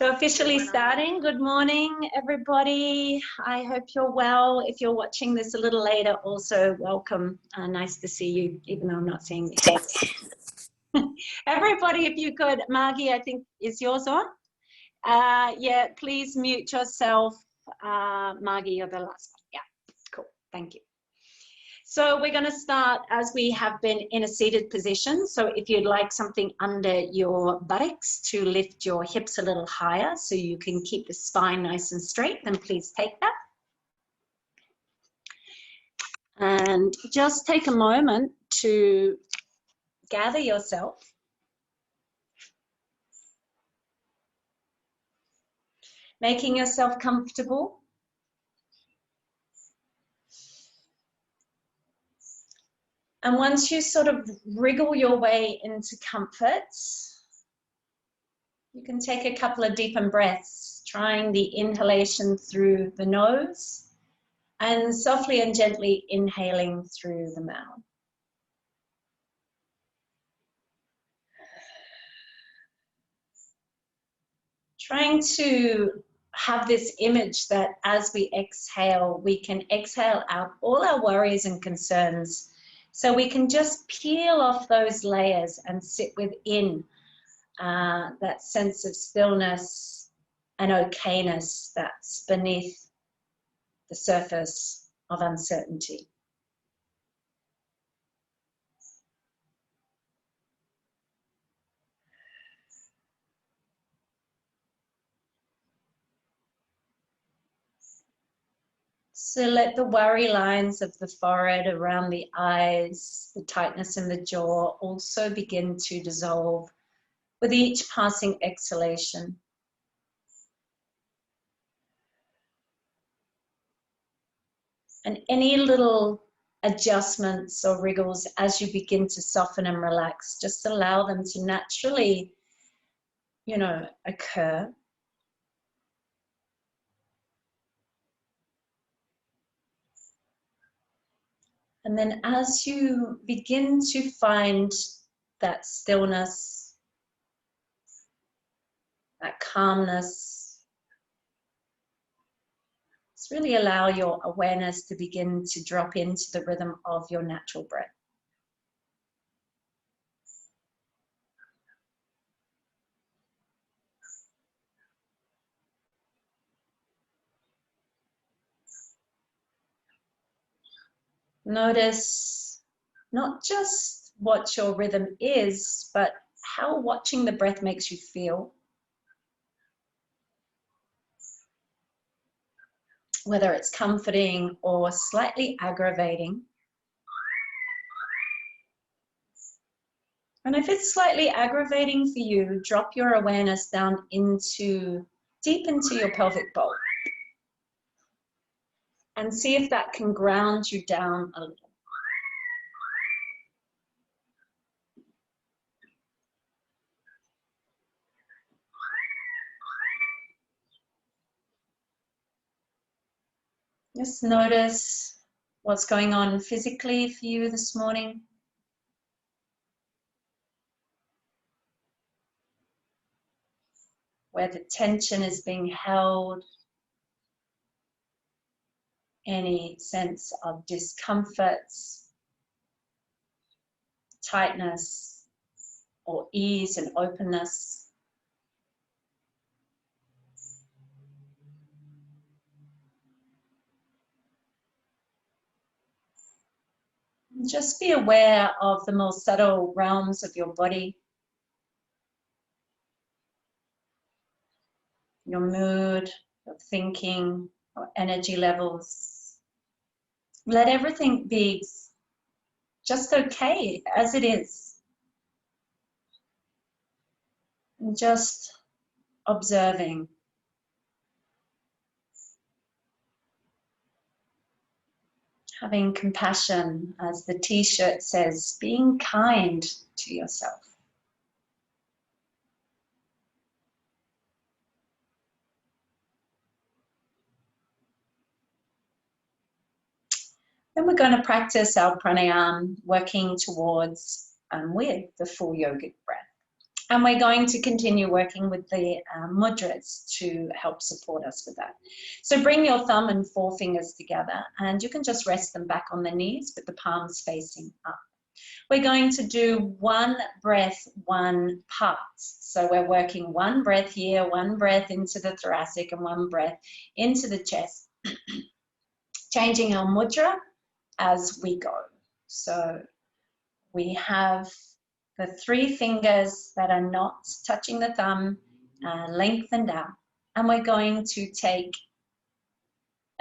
So officially starting. Good morning, everybody. I hope you're well. If you're watching this a little later, also welcome. Nice to see you, even though I'm not seeing you. Everybody, if you could, Margie, I think, is yours on? Yeah, please mute yourself. Margie, you're the last one. Yeah, cool. Thank you. So we're going to start as we have been in a seated position. So if you'd like something under your buttocks to lift your hips a little higher so you can keep the spine nice and straight, then please take that. And just take a moment to gather yourself. Making yourself comfortable. And once you sort of wriggle your way into comfort, you can take a couple of deeper breaths, trying the inhalation through the nose and softly and gently inhaling through the mouth. Trying to have this image that as we exhale, we can exhale out all our worries and concerns. So we can just peel off those layers and sit within that sense of stillness and okayness that's beneath the surface of uncertainty. So let the worry lines of the forehead, around the eyes, the tightness in the jaw also begin to dissolve with each passing exhalation. And any little adjustments or wriggles as you begin to soften and relax, just allow them to naturally, occur. And then as you begin to find that stillness, that calmness, just really allow your awareness to begin to drop into the rhythm of your natural breath. Notice not just what your rhythm is, but how watching the breath makes you feel. Whether it's comforting or slightly aggravating. And if it's slightly aggravating for you, drop your awareness down deep into your pelvic bowl. And see if that can ground you down a little. Just notice what's going on physically for you this morning. Where the tension is being held. Any sense of discomfort, tightness, or ease and openness. Just be aware of the more subtle realms of your body. Your mood, your thinking, your energy levels. Let everything be just okay as it is. And just observing. Having compassion, as the t-shirt says, being kind to yourself. Then we're going to practice our pranayama, working towards with the full yogic breath. And we're going to continue working with the mudras to help support us with that. So bring your thumb and forefingers together, and you can just rest them back on the knees with the palms facing up. We're going to do one breath, one pulse. So we're working one breath here, one breath into the thoracic, and one breath into the chest, changing our mudra as we go. So we have the 3 fingers that are not touching the thumb, lengthened out. And we're going to take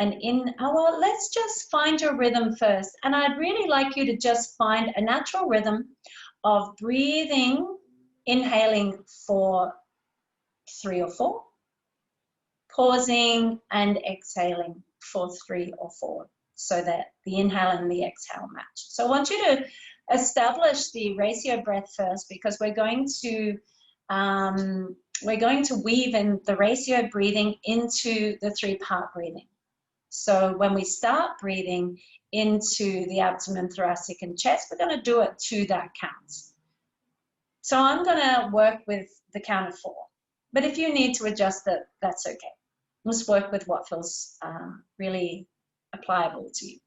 well, let's just find your rhythm first. And I'd really like you to just find a natural rhythm of breathing, inhaling for 3 or 4, pausing and exhaling for 3 or 4, so that the inhale and the exhale match. So I want you to establish the ratio breath first, because we're going to weave in the ratio breathing into the 3-part breathing. So when we start breathing into the abdomen, thoracic, and chest, we're going to do it to that count. So I'm going to work with the count of 4. But if you need to adjust it, that's okay. Just work with what feels really applicable to you.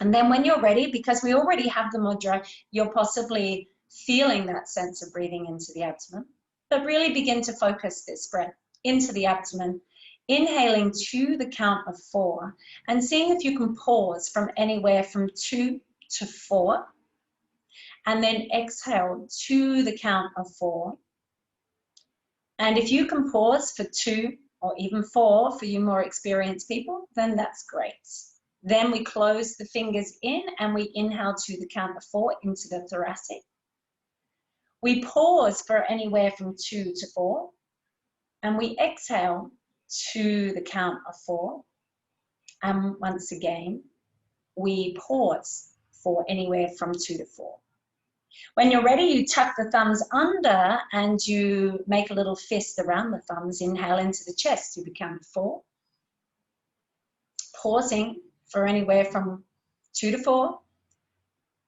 And then when you're ready, because we already have the mudra, you're possibly feeling that sense of breathing into the abdomen. But really begin to focus this breath into the abdomen, inhaling to the count of 4, and seeing if you can pause from anywhere from 2 to 4, and then exhale to the count of 4. And if you can pause for 2 or even 4 for you more experienced people, then that's great. Then we close the fingers in and we inhale to the count of 4 into the thoracic. We pause for anywhere from 2 to 4, and we exhale to the count of 4. And once again, we pause for anywhere from 2 to 4. When you're ready, you tuck the thumbs under and you make a little fist around the thumbs. Inhale into the chest to the count of 4. Pausing for anywhere from 2 to 4.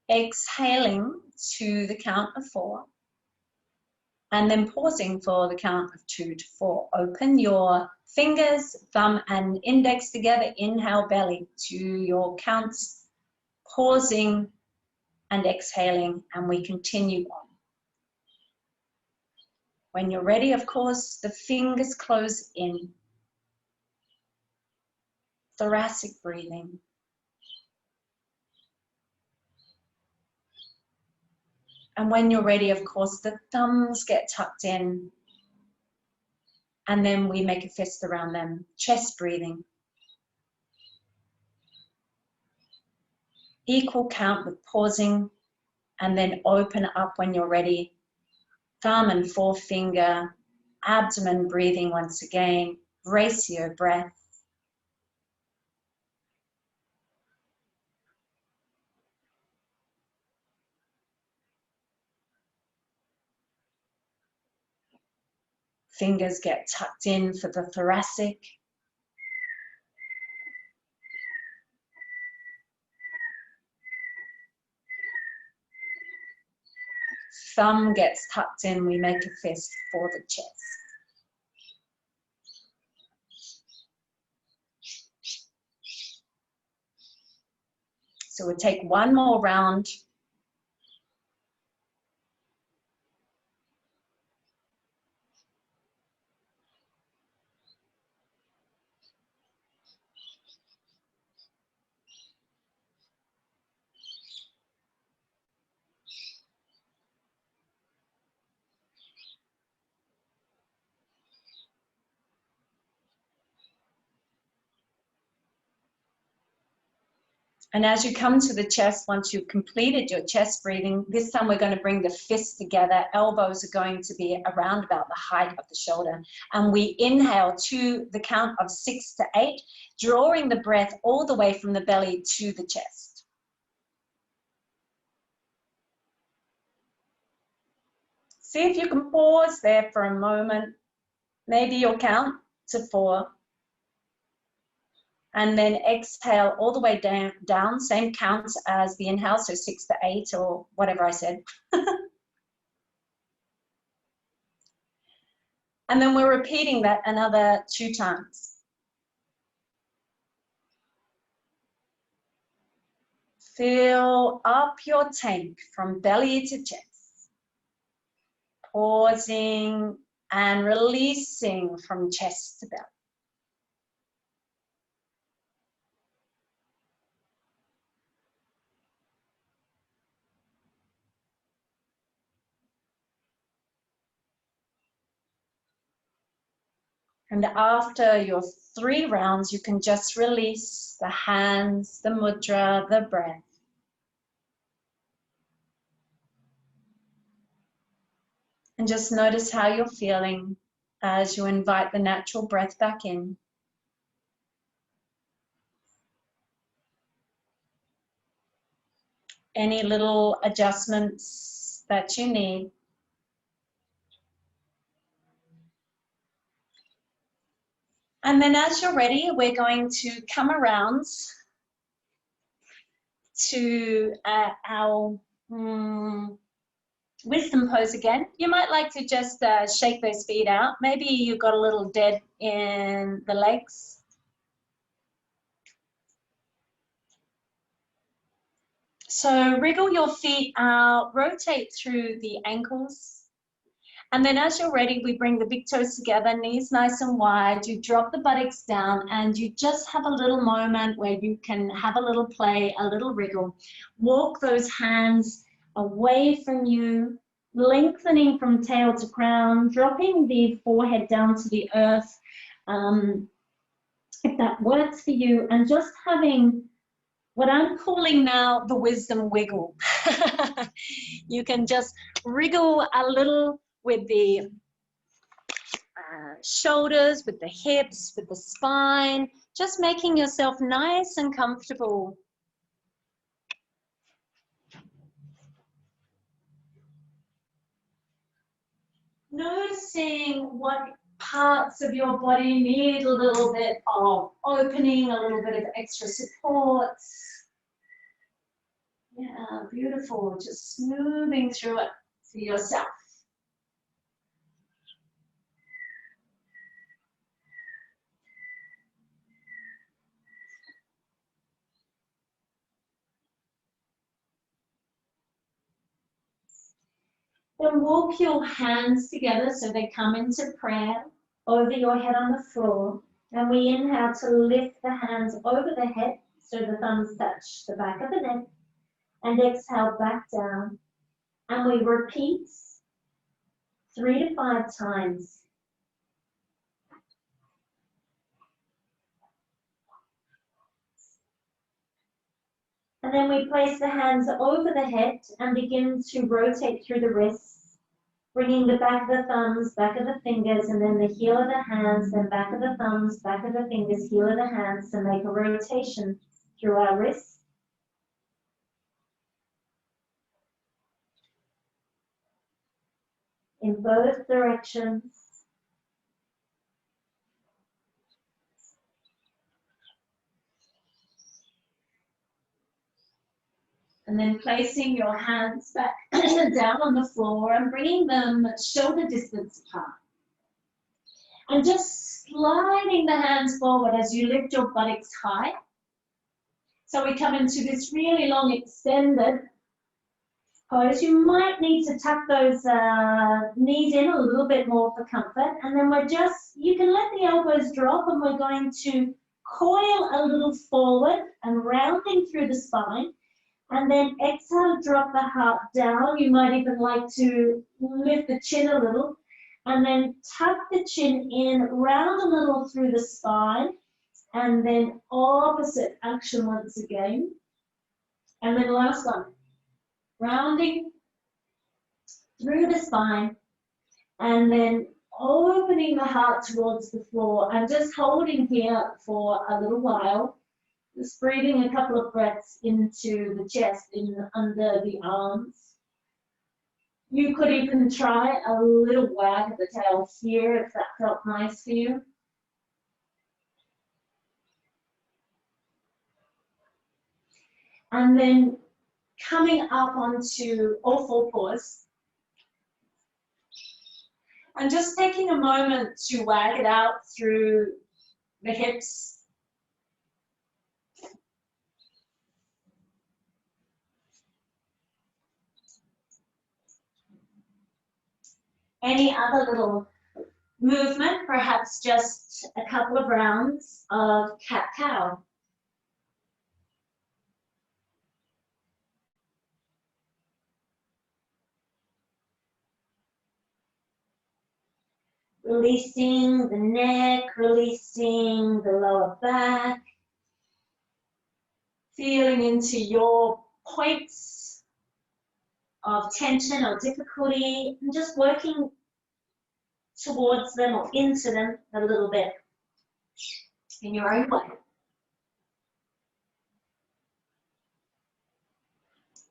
Exhaling to the count of 4. And then pausing for the count of 2 to 4. Open your fingers, thumb and index together. Inhale belly to your counts. Pausing and exhaling, and we continue on. When you're ready, of course, the fingers close in. Thoracic breathing. And when you're ready, of course, the thumbs get tucked in. And then we make a fist around them. Chest breathing. Equal count with pausing, and then open up when you're ready. Thumb and forefinger, abdomen breathing once again. Ratio breath. Fingers get tucked in for the thoracic. Thumb gets tucked in, we make a fist for the chest. So we'll take one more round. And as you come to the chest, once you've completed your chest breathing, this time we're going to bring the fists together. Elbows are going to be around about the height of the shoulder. And we inhale to the count of 6 to 8, drawing the breath all the way from the belly to the chest. See if you can pause there for a moment. Maybe you'll count to 4. And then exhale all the way down, same counts as the inhale, so 6 to 8 or whatever I said. And then we're repeating that another 2 times. Fill up your tank from belly to chest, pausing and releasing from chest to belly. And after your 3 rounds, you can just release the hands, the mudra, the breath. And just notice how you're feeling as you invite the natural breath back in. Any little adjustments that you need. And then as you're ready, we're going to come around to our wisdom pose again. You might like to just shake those feet out. Maybe you've got a little dead in the legs. So wriggle your feet out, rotate through the ankles. And then as you're ready, we bring the big toes together, knees nice and wide. You drop the buttocks down and you just have a little moment where you can have a little play, a little wriggle. Walk those hands away from you, lengthening from tail to crown, dropping the forehead down to the earth, if that works for you, and just having what I'm calling now the wisdom wiggle. You can just wriggle a little with the shoulders, with the hips, with the spine, just making yourself nice and comfortable. Noticing what parts of your body need a little bit of opening, a little bit of extra support. Yeah, beautiful. Just smoothing through it for yourself. Then walk your hands together so they come into prayer over your head on the floor. And we inhale to lift the hands over the head so the thumbs touch the back of the neck. And exhale back down. And we repeat 3 to 5 times. And then we place the hands over the head and begin to rotate through the wrists, bringing the back of the thumbs, back of the fingers, and then the heel of the hands, then back of the thumbs, back of the fingers, heel of the hands, to make a rotation through our wrists. In both directions. And then placing your hands back down on the floor and bringing them shoulder distance apart. And just sliding the hands forward as you lift your buttocks high. So we come into this really long extended pose. You might need to tuck those knees in a little bit more for comfort. And then you can let the elbows drop, and we're going to coil a little forward and rounding through the spine. And then exhale, drop the heart down. You might even like to lift the chin a little. And then tuck the chin in, round a little through the spine. And then opposite action once again. And then last one. Rounding through the spine. And then opening the heart towards the floor. And just holding here for a little while. Just breathing a couple of breaths into the chest, under the arms. You could even try a little wag of the tail here if that felt nice for you. And then coming up onto all four paws. And just taking a moment to wag it out through the hips. Any other little movement, perhaps just a couple of rounds of cat-cow. Releasing the neck, releasing the lower back, feeling into your points of tension or difficulty, and just working towards them or into them a little bit in your own way.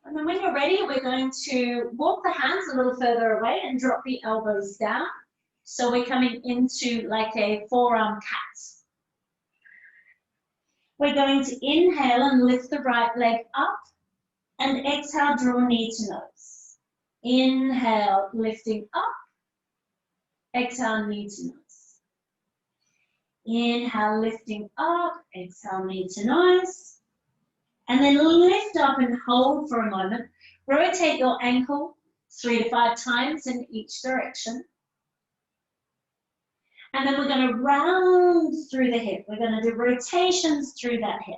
And then when you're ready, we're going to walk the hands a little further away and drop the elbows down. So we're coming into like a forearm cat. We're going to inhale and lift the right leg up, and exhale, draw knee to nose. Inhale, lifting up. Exhale, knee to nose. Inhale, lifting up. Exhale, knee to nose. And then lift up and hold for a moment. Rotate your ankle 3 to 5 times in each direction. And then we're going to round through the hip. We're going to do rotations through that hip.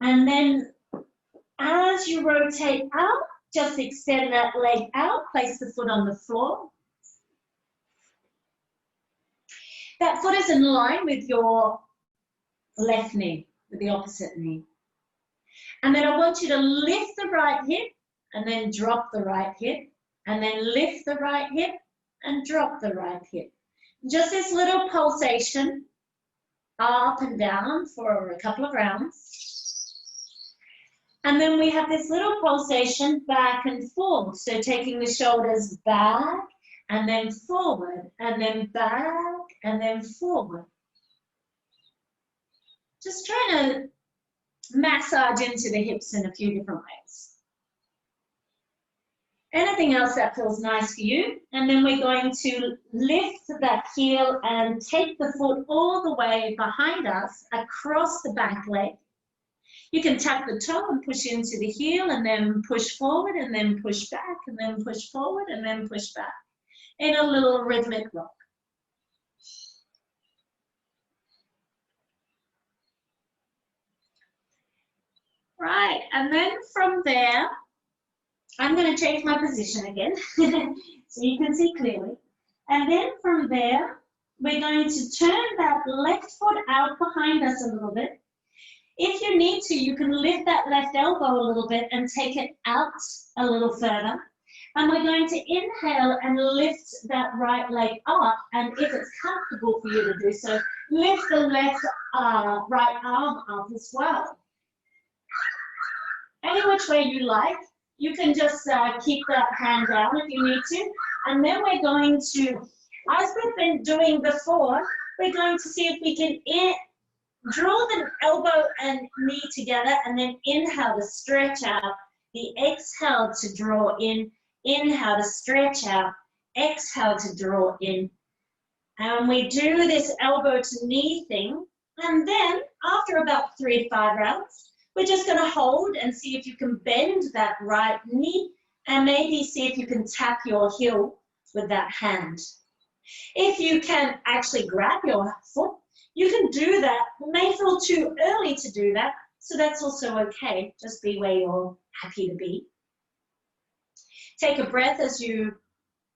And then as you rotate out, just extend that leg out, place the foot on the floor. That foot is in line with your left knee, with the opposite knee. And then I want you to lift the right hip and then drop the right hip. And then lift the right hip and drop the right hip. Just this little pulsation up and down for a couple of rounds. And then we have this little pulsation back and forward. So taking the shoulders back and then forward and then back and then forward. Just trying to massage into the hips in a few different ways. Anything else that feels nice for you. And then we're going to lift that heel and take the foot all the way behind us across the back leg. You can tap the toe and push into the heel and then push forward and then push back and then push forward and then push back in a little rhythmic rock. Right, and then from there, I'm going to change my position again so you can see clearly. And then from there, we're going to turn that left foot out behind us a little bit. If you need to, you can lift that left elbow a little bit and take it out a little further. And we're going to inhale and lift that right leg up. And if it's comfortable for you to do so, lift the left right arm up as well. Any which way you like. You can just keep that hand down if you need to. And then we're going to, as we've been doing before, we're going to see if we can draw the elbow and knee together and then inhale to stretch out. The exhale to draw in, inhale to stretch out, exhale to draw in. And we do this elbow to knee thing. And then after about 3 to 5 rounds, we're just going to hold and see if you can bend that right knee and maybe see if you can tap your heel with that hand. If you can actually grab your foot, you can do that. It may feel too early to do that, so that's also okay. Just be where you're happy to be. Take a breath as you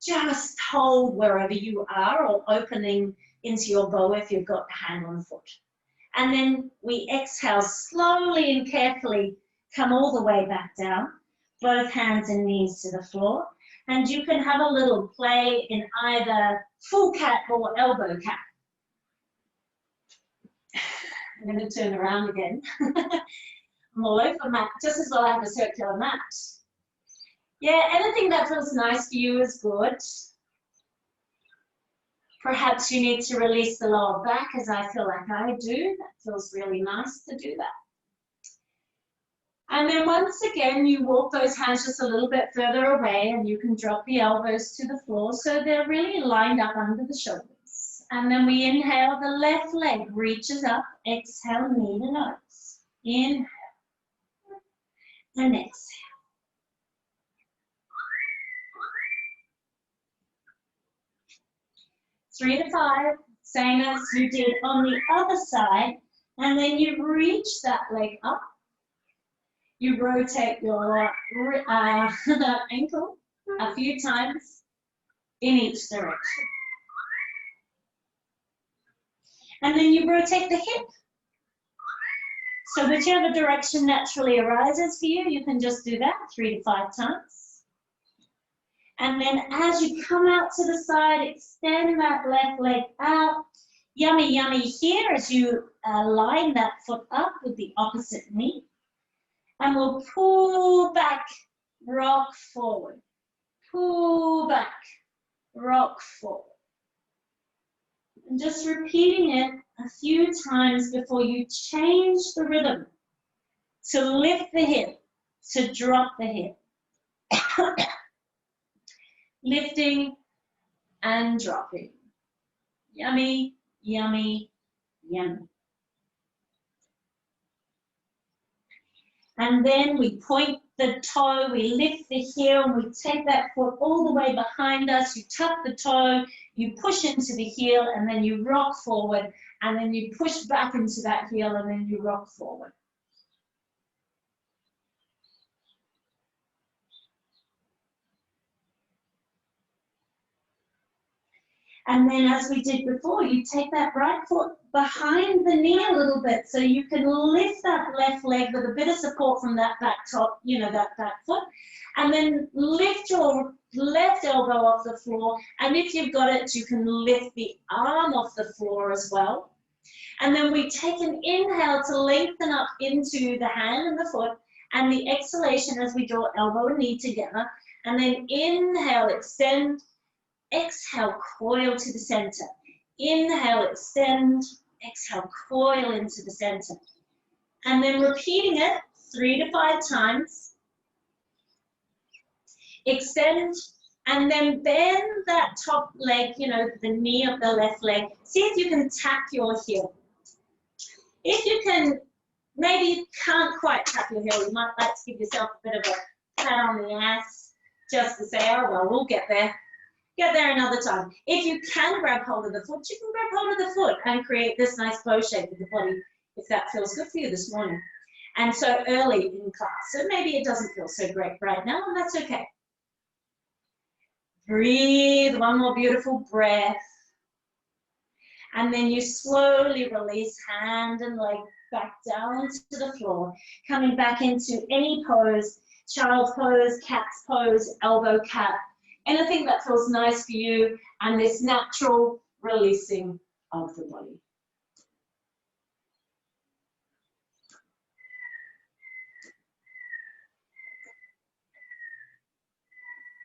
just hold wherever you are or opening into your bow if you've got a hand on the foot. And then we exhale slowly and carefully, come all the way back down, both hands and knees to the floor. And you can have a little play in either full cat or elbow cat. I'm going to turn around again. I'm all over the mat, just as well I have a circular mat. Yeah, anything that feels nice for you is good. Perhaps you need to release the lower back, as I feel like I do. That feels really nice to do that. And then once again, you walk those hands just a little bit further away, and you can drop the elbows to the floor so they're really lined up under the shoulders. And then we inhale, the left leg reaches up, exhale, knee to nose. Inhale and exhale. 3 to 5, same as you did on the other side, and then you reach that leg up. You rotate your ankle a few times in each direction. And then you rotate the hip. So whichever direction naturally arises for you, you can just do that 3 to 5 times. And then as you come out to the side, extend that left leg out. Yummy, yummy here as you line that foot up with the opposite knee. And we'll pull back, rock forward. Pull back, rock forward. And just repeating it a few times before you change the rhythm to lift the hip, to drop the hip. Lifting and dropping. Yummy, yummy, yummy. And then we point the toe, we lift the heel, and we take that foot all the way behind us. You tuck the toe, you push into the heel, and then you rock forward, and then you push back into that heel, and then you rock forward. And then as we did before, you take that right foot behind the knee a little bit so you can lift that left leg with a bit of support from that back top, that back foot. And then lift your left elbow off the floor. And if you've got it, you can lift the arm off the floor as well. And then we take an inhale to lengthen up into the hand and the foot. And the exhalation as we draw elbow and knee together. And then inhale, extend. Exhale, coil to the center. Inhale, extend. Exhale, coil into the center. And then repeating it 3 to 5 times. Extend, and then bend that top leg, the knee of the left leg. See if you can tap your heel. If you can, maybe you can't quite tap your heel. You might like to give yourself a bit of a pat on the ass just to say, oh, well, we'll get there. Get there another time. If you can grab hold of the foot, you can grab hold of the foot and create this nice bow shape with the body if that feels good for you this morning. And so early in class, so maybe it doesn't feel so great right now, and that's okay. Breathe, one more beautiful breath. And then you slowly release hand and leg back down to the floor, coming back into any pose, child's pose, cat's pose, elbow cat. Anything that feels nice for you, and this natural releasing of the body.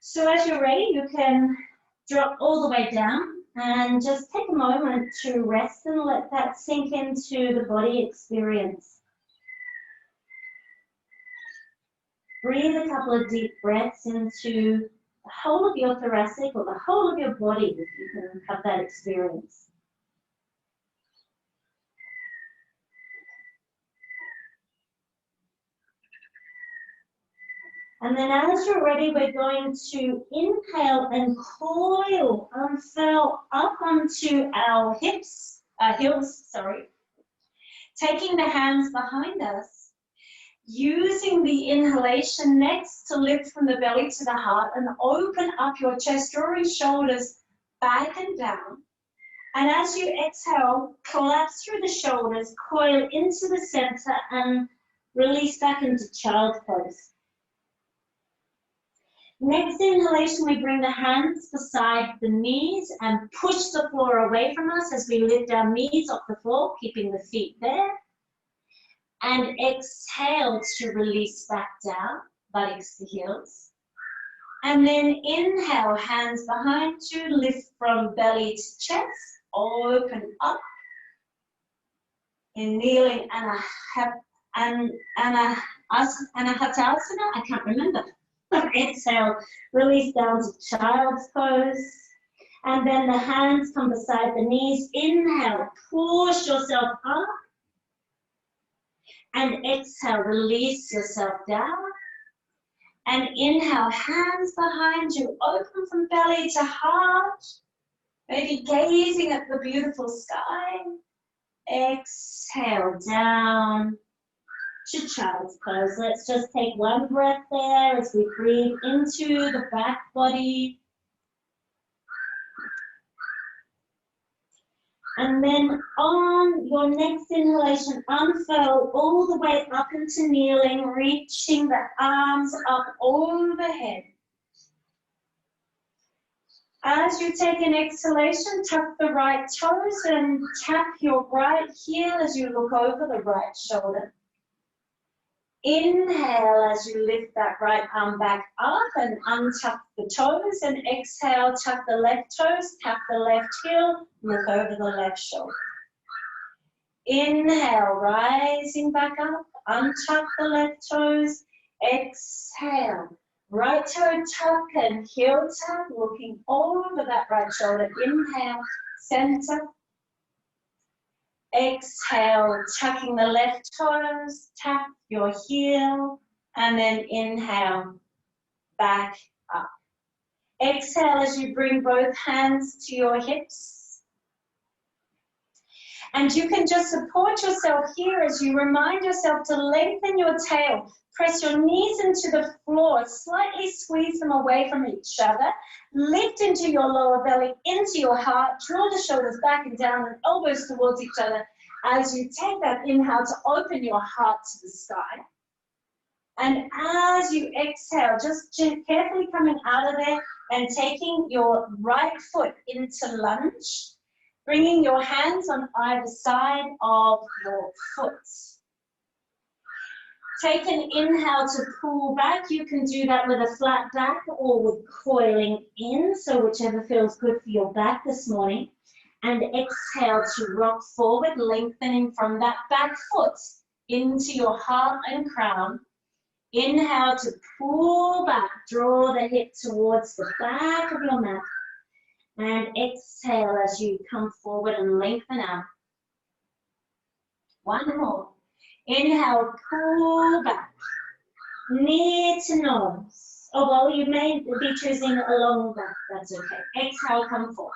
So as you're ready, you can drop all the way down and just take a moment to rest and let that sink into the body experience. Breathe a couple of deep breaths into the whole of your thoracic or the whole of your body if you can have that experience. And then as you're ready, we're going to inhale and coil, unfurl up onto our heels, taking the hands behind us. Using the inhalation next to lift from the belly to the heart and open up your chest, drawing shoulders back and down. And as you exhale, collapse through the shoulders, coil into the center and release back into child pose. Next inhalation, we bring the hands beside the knees and push the floor away from us as we lift our knees off the floor, keeping the feet there. And exhale to release back down, buttocks to heels. And then inhale, hands behind you, lift from belly to chest, open up. In kneeling Anahatasana, I can't remember. Exhale, release down to child's pose. And then the hands come beside the knees. Inhale, push yourself up. And exhale, release yourself down. And inhale, hands behind you, open from belly to heart. Maybe gazing at the beautiful sky. Exhale, down to child's pose. Let's just take one breath there as we breathe into the back body. And then on your next inhalation, unfurl all the way up into kneeling, reaching the arms up overhead. As you take an exhalation, tuck the right toes and tap your right heel as you look over the right shoulder. Inhale as you lift that right arm back up and untuck the toes, and exhale, tuck the left toes, tap the left heel, look over the left shoulder. Inhale, rising back up, untuck the left toes, exhale, right toe tuck and heel tap, looking over that right shoulder. Inhale, center. Exhale, tucking the left toes, tap your heel, and then inhale, back up. Exhale as you bring both hands to your hips. And you can just support yourself here as you remind yourself to lengthen your tail. Press your knees into the floor, slightly squeeze them away from each other. Lift into your lower belly, into your heart. Draw the shoulders back and down and elbows towards each other as you take that inhale to open your heart to the sky. And as you exhale, just carefully coming out of there and taking your right foot into lunge, bringing your hands on either side of your foot. Take an inhale to pull back. You can do that with a flat back or with coiling in, so whichever feels good for your back this morning. And exhale to rock forward, lengthening from that back foot into your heart and crown. Inhale to pull back, draw the hip towards the back of your mat. And exhale as you come forward and lengthen out. One more. Inhale, pull back, near to nose. Oh, well, you may be choosing a long back, that's okay. Exhale, come forward.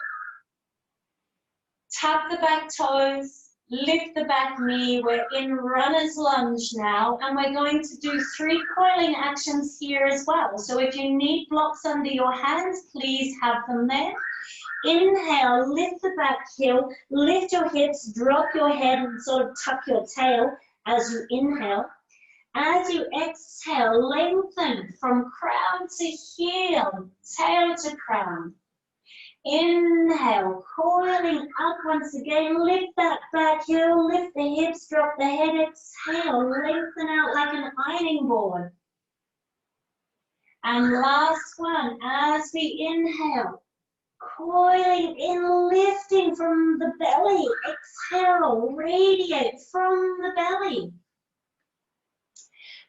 Tap the back toes, lift the back knee. We're in runner's lunge now, and we're going to do 3 coiling actions here as well. So if you need blocks under your hands, please have them there. Inhale, lift the back heel, lift your hips, drop your head and sort of tuck your tail as you inhale. As you exhale, lengthen from crown to heel, tail to crown. Inhale, coiling up once again, lift that back heel, lift the hips, drop the head, exhale, lengthen out like an ironing board. And last one, as we inhale, coiling in, lifting from the belly, exhale, radiate from the belly.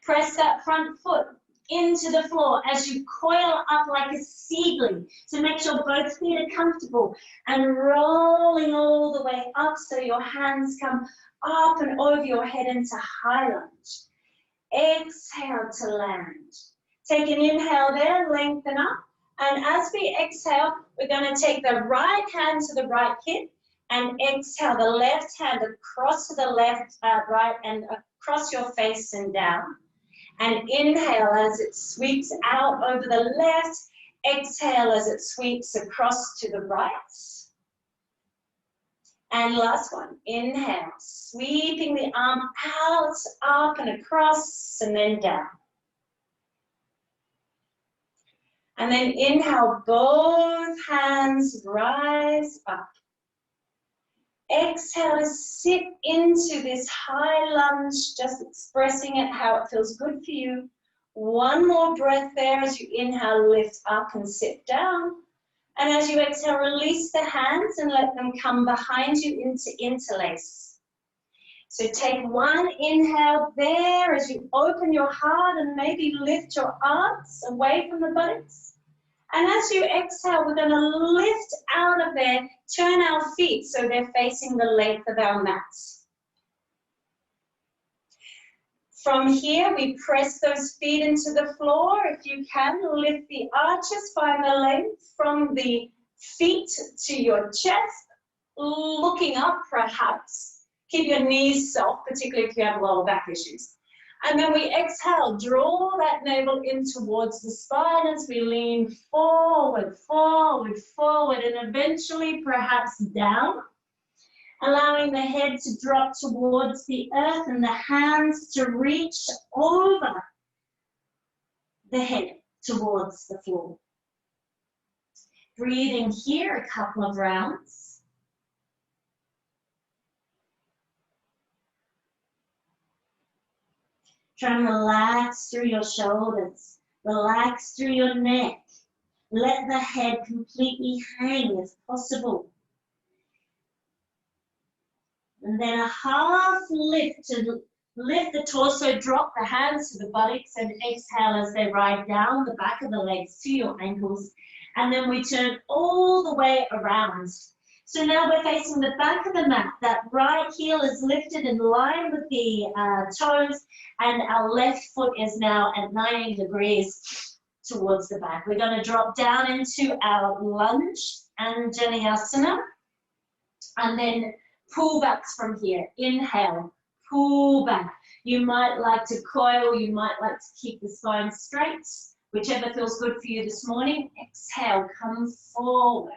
Press that front foot into the floor as you coil up like a seedling to make sure both feet are comfortable, and rolling all the way up so your hands come up and over your head into high lunge. Exhale to land. Take an inhale there, lengthen up. And as we exhale, we're going to take the right hand to the right hip and exhale the left hand across to the left, right, and across your face and down. And inhale as it sweeps out over the left. Exhale as it sweeps across to the right. And last one, inhale, sweeping the arm out, up and across, and then down. And then inhale, both hands rise up. Exhale to sit into this high lunge, just expressing it how it feels good for you. One more breath there as you inhale, lift up and sit down. And as you exhale, release the hands and let them come behind you into interlace. So take one inhale there as you open your heart and maybe lift your arms away from the buttocks. And as you exhale, we're going to lift out of there, turn our feet so they're facing the length of our mats. From here, we press those feet into the floor. If you can, lift the arches, find the length from the feet to your chest, looking up perhaps. Keep your knees soft, particularly if you have lower back issues. And then we exhale, draw that navel in towards the spine as we lean forward, forward, forward, and eventually perhaps down, allowing the head to drop towards the earth and the hands to reach over the head towards the floor. Breathing here a couple of rounds. Try and relax through your shoulders, relax through your neck. Let the head completely hang if possible. And then a half lift to lift the torso, drop the hands to the buttocks and exhale as they ride down the back of the legs to your ankles. And then we turn all the way around. So now we're facing the back of the mat. That right heel is lifted in line with the toes, and our left foot is now at 90 degrees towards the back. We're going to drop down into our lunge and Ustrasana, and then pull backs from here. Inhale, pull back. You might like to coil, you might like to keep the spine straight, whichever feels good for you this morning. Exhale, come forward.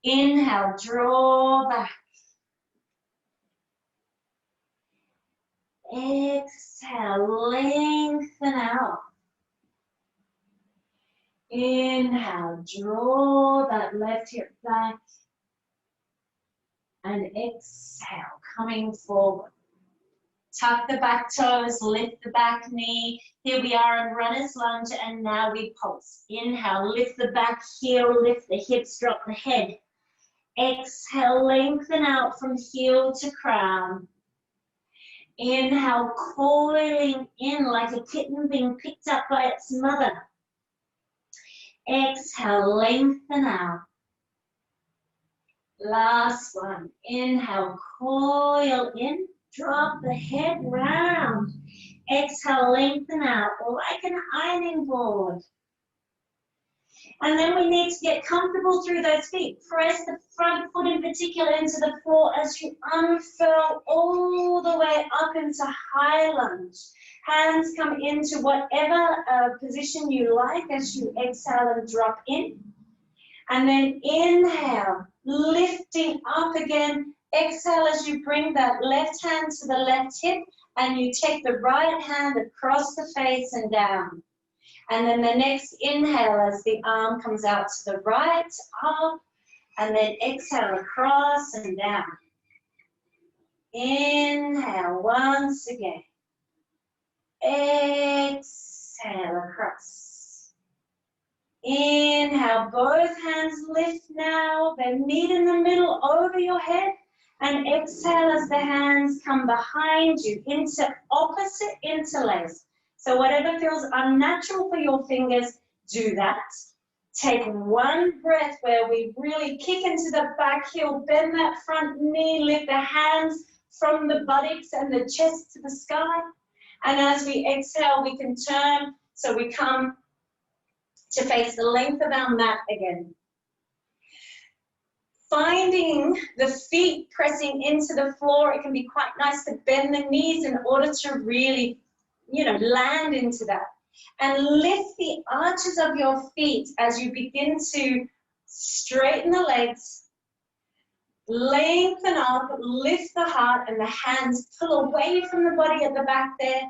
Inhale, draw back. Exhale, lengthen out. Inhale, draw that left hip back. And exhale, coming forward. Tuck the back toes, lift the back knee. Here we are in runner's lunge, and now we pulse. Inhale, lift the back heel, lift the hips, drop the head. Exhale, lengthen out from heel to crown. Inhale, coiling in like a kitten being picked up by its mother. Exhale, lengthen out. Last one. Inhale, coil in, drop the head round. Exhale, lengthen out like an ironing board. And then we need to get comfortable through those feet. Press the front foot in particular into the floor as you unfurl all the way up into high lunge. Hands come into whatever position you like as you exhale and drop in. And then inhale, lifting up again. Exhale as you bring that left hand to the left hip and you take the right hand across the face and down. And then the next inhale as the arm comes out to the right, up, and then exhale across and down. Inhale once again. Exhale across. Inhale, both hands lift now, then meet in the middle over your head, and exhale as the hands come behind you into opposite interlace. So whatever feels unnatural for your fingers, do that. Take one breath where we really kick into the back heel, bend that front knee, lift the hands from the buttocks and the chest to the sky. And as we exhale, we can turn so we come to face the length of our mat again. Finding the feet pressing into the floor, it can be quite nice to bend the knees in order to really land into that. And lift the arches of your feet as you begin to straighten the legs, lengthen up, lift the heart, and the hands pull away from the body at the back there.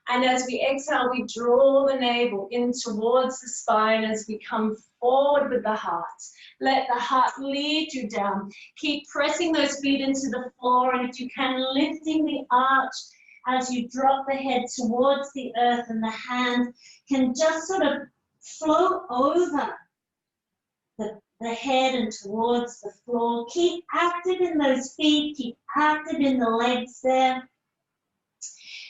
And as we exhale, we draw the navel in towards the spine as we come forward with the heart. Let the heart lead you down. Keep pressing those feet into the floor, and if you can, lifting the arch as you drop the head towards the earth, and the hand can just sort of float over the head and towards the floor. Keep active in those feet, keep active in the legs there.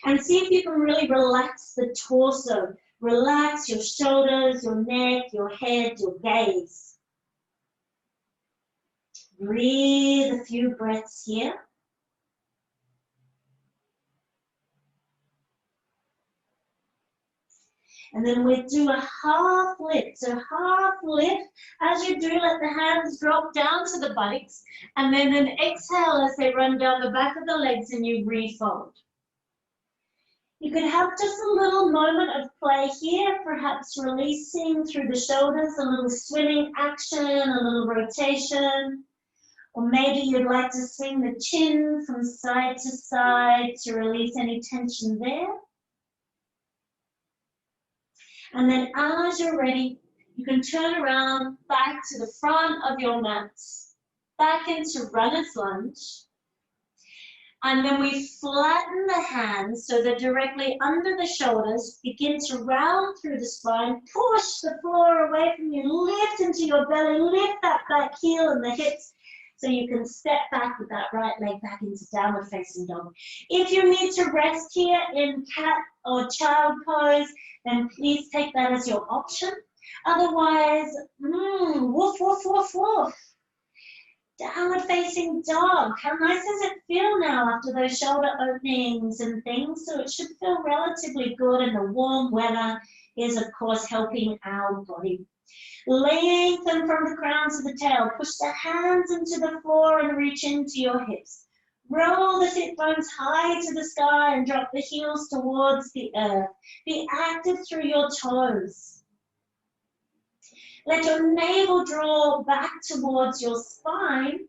And see if you can really relax the torso. Relax your shoulders, your neck, your head, your gaze. Breathe a few breaths here. And then we do a half lift. So half lift, as you do, let the hands drop down to the buttocks. And then an exhale as they run down the back of the legs and you refold. You could have just a little moment of play here, perhaps releasing through the shoulders, a little swimming action, a little rotation. Or maybe you'd like to swing the chin from side to side to release any tension there. And then as you're ready, you can turn around back to the front of your mats, back into runner's lunge. And then we flatten the hands so they're directly under the shoulders, begin to round through the spine, push the floor away from you, lift into your belly, lift that back heel and the hips, so you can step back with that right leg back into downward facing dog. If you need to rest here in cat or child pose, then please take that as your option. Otherwise, woof, woof, woof, woof. Downward facing dog. How nice does it feel now after those shoulder openings and things? So it should feel relatively good, and the warm weather is, of course, helping our body. Lengthen from the crown to the tail. Push the hands into the floor and reach into your hips. Roll the sit bones high to the sky and drop the heels towards the earth. Be active through your toes. Let your navel draw back towards your spine.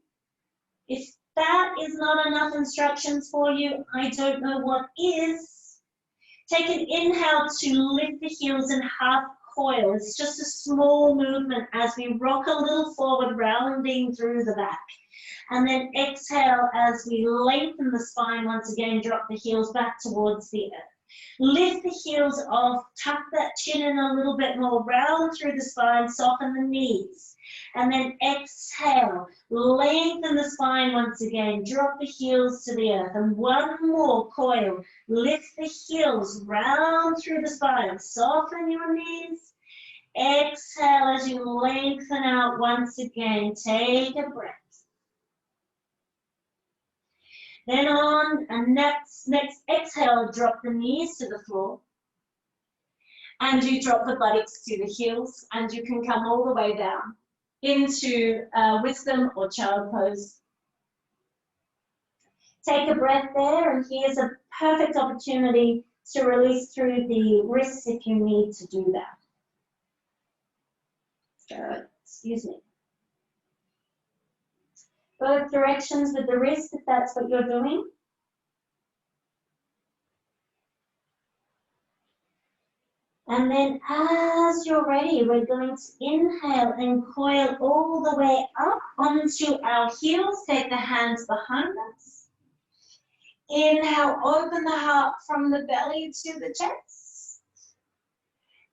If that is not enough instructions for you, I don't know what is. Take an inhale to lift the heels in half coil. It's just a small movement as we rock a little forward, rounding through the back. And then exhale as we lengthen the spine once again, drop the heels back towards the earth. Lift the heels off, tuck that chin in a little bit more, round through the spine, soften the knees. And then exhale, lengthen the spine once again, drop the heels to the earth. And one more coil, lift the heels, round through the spine, soften your knees. Exhale as you lengthen out once again, take a breath. Then on a next exhale, drop the knees to the floor. And you drop the buttocks to the heels, and you can come all the way down into wisdom or child pose. Take a breath there, and here's a perfect opportunity to release through the wrists if you need to do that. Excuse me. Both directions with the wrist, if that's what you're doing. And then as you're ready, we're going to inhale and coil all the way up onto our heels. Take the hands behind us. Inhale, open the heart from the belly to the chest.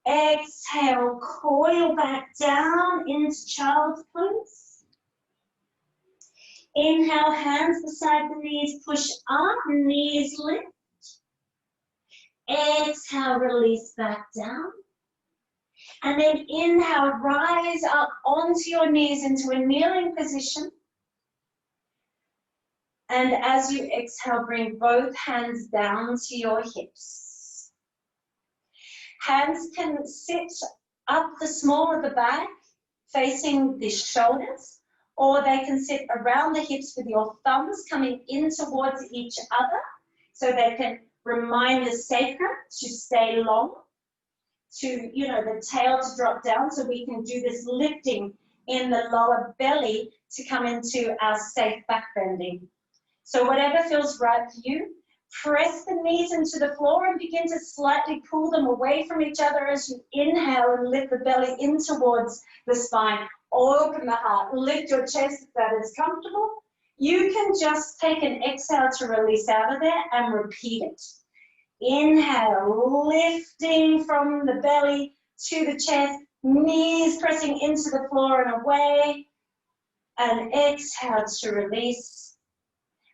Exhale, coil back down into child's pose. Inhale, hands beside the knees, push up, knees lift. Exhale, release back down. And then inhale, rise up onto your knees into a kneeling position. And as you exhale, bring both hands down to your hips. Hands can sit up the small of the back, facing the shoulders. Or they can sit around the hips with your thumbs coming in towards each other, so they can remind the sacrum to stay long, to, the tail to drop down, so we can do this lifting in the lower belly to come into our safe back bending. So whatever feels right for you, press the knees into the floor and begin to slightly pull them away from each other as you inhale and lift the belly in towards the spine. Open the heart, lift your chest if that is comfortable. You can just take an exhale to release out of there and repeat it. Inhale, lifting from the belly to the chest, knees pressing into the floor and away. And exhale to release.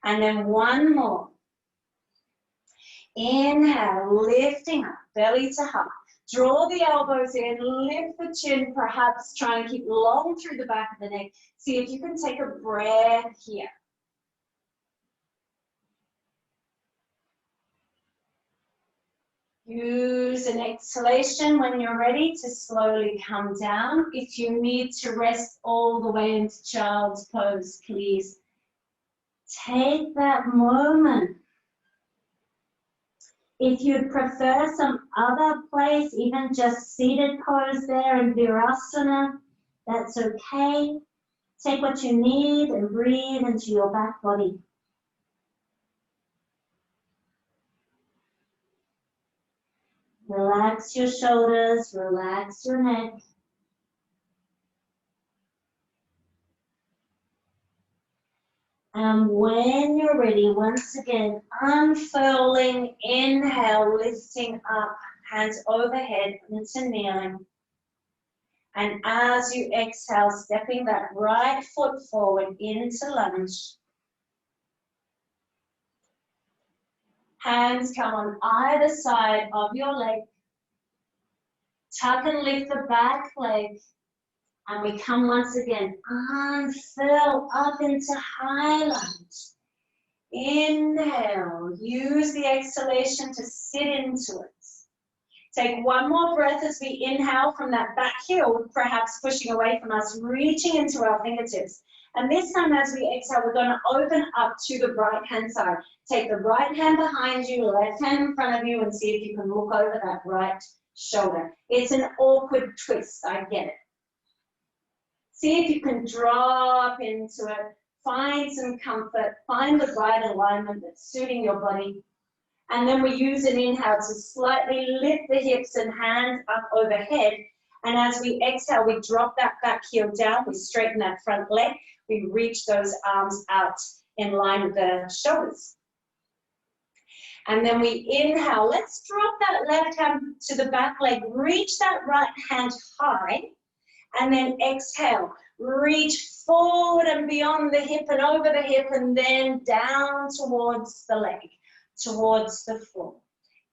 And then one more. Inhale, lifting up, belly to heart. Draw the elbows in, lift the chin, perhaps try and keep long through the back of the neck. See if you can take a breath here. Use an exhalation when you're ready to slowly come down. If you need to rest all the way into child's pose, please take that moment. If you'd prefer some other place, even just seated pose there in Virasana, that's okay. Take what you need and breathe into your back body. Relax your shoulders, relax your neck. And when you're ready, once again, unfurling, inhale, lifting up, hands overhead into kneeling. And as you exhale, stepping that right foot forward into lunge. Hands come on either side of your leg. Tuck and lift the back leg. And we come once again, unfurl up into high lunge. Inhale, use the exhalation to sit into it. Take one more breath as we inhale from that back heel, perhaps pushing away from us, reaching into our fingertips. And this time as we exhale, we're going to open up to the right hand side. Take the right hand behind you, left hand in front of you, and see if you can look over that right shoulder. It's an awkward twist, I get it. See if you can drop into it, find some comfort, find the right alignment that's suiting your body. And then we use an inhale to slightly lift the hips and hands up overhead. And as we exhale, we drop that back heel down, we straighten that front leg, we reach those arms out in line with the shoulders. And then we inhale, let's drop that left hand to the back leg, reach that right hand high. And then exhale, reach forward and beyond the hip and over the hip and then down towards the leg, towards the floor.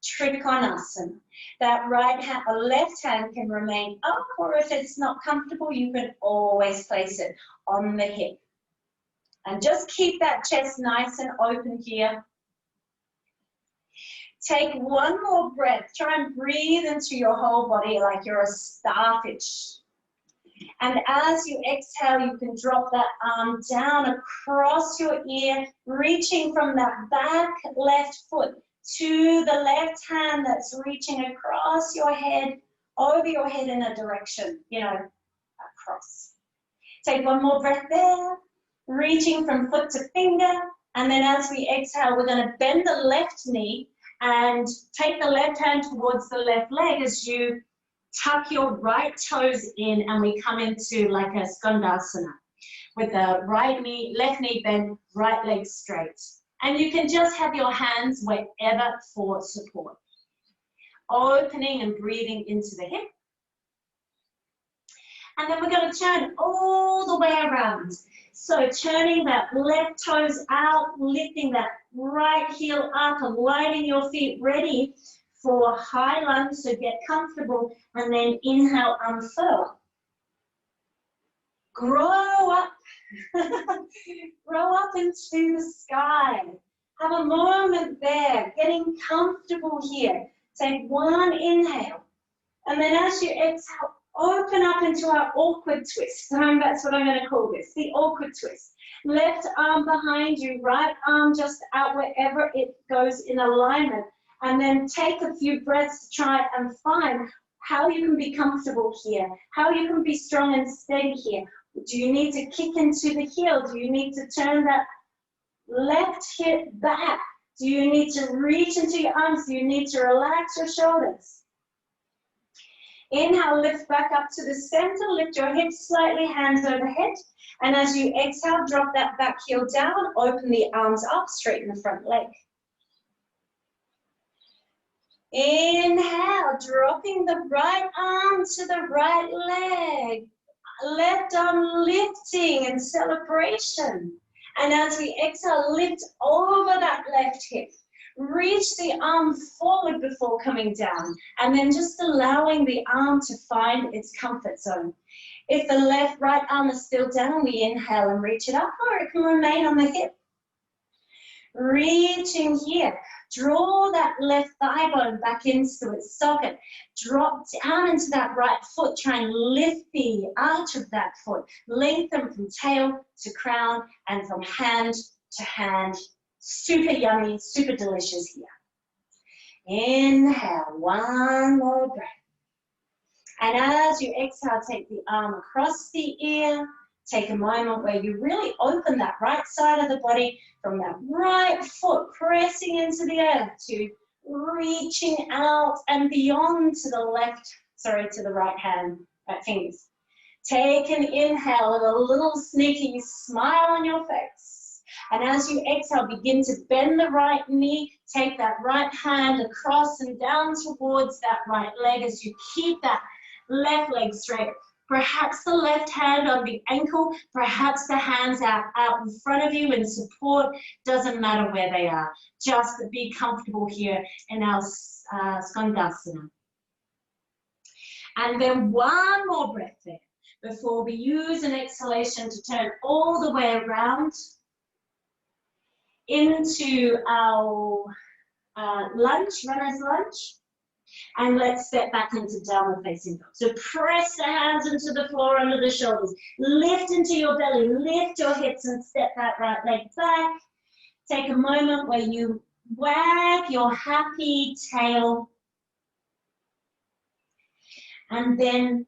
Trikonasana. That left hand can remain up, or if it's not comfortable, you can always place it on the hip. And just keep that chest nice and open here. Take one more breath. Try and breathe into your whole body like you're a starfish. And as you exhale, you can drop that arm down across your ear, reaching from that back left foot to the left hand that's reaching across your head, over your head in a direction, across. Take one more breath there, reaching from foot to finger. And then as we exhale, we're going to bend the left knee and take the left hand towards the left leg as you tuck your right toes in, and we come into like a skandasana with the left knee bent, right leg straight. And you can just have your hands wherever for support. Opening and breathing into the hip. And then we're going to turn all the way around. So turning that left toes out, lifting that right heel up, aligning your feet ready for high lunge, so get comfortable, and then inhale, unfurl. Grow up. Grow up into the sky. Have a moment there, getting comfortable here. Take one inhale, and then as you exhale, open up into our awkward twist. That's what I'm going to call this, the awkward twist. Left arm behind you, right arm just out wherever it goes in alignment. And then take a few breaths to try and find how you can be comfortable here, how you can be strong and steady here. Do you need to kick into the heel? Do you need to turn that left hip back? Do you need to reach into your arms? Do you need to relax your shoulders? Inhale, lift back up to the center, lift your hips slightly, hands overhead. And as you exhale, drop that back heel down, open the arms up, straighten the front leg. Inhale, dropping the right arm to the right leg. Left arm lifting in celebration. And as we exhale, lift over that left hip. Reach the arm forward before coming down. And then just allowing the arm to find its comfort zone. If the right arm is still down, we inhale and reach it up, or it can remain on the hip. Reaching here. Draw that left thigh bone back into its socket. Drop down into that right foot. Try and lift the arch of that foot. Lengthen from tail to crown and from hand to hand. Super yummy, super delicious here. Inhale, one more breath. And as you exhale, take the arm across the ear. Take a moment where you really open that right side of the body from that right foot pressing into the earth to reaching out and beyond to the right hand, right fingers. Take an inhale and a little sneaky smile on your face. And as you exhale, begin to bend the right knee. Take that right hand across and down towards that right leg as you keep that left leg straight. Perhaps the left hand on the ankle, perhaps the hands out in front of you in support. Doesn't matter where they are. Just be comfortable here in our Skandasana. And then one more breath there before we use an exhalation to turn all the way around into our lunge, runner's lunge. And let's step back into downward facing dog. So press the hands into the floor under the shoulders. Lift into your belly. Lift your hips and step that right leg back. Take a moment where you wag your happy tail. And then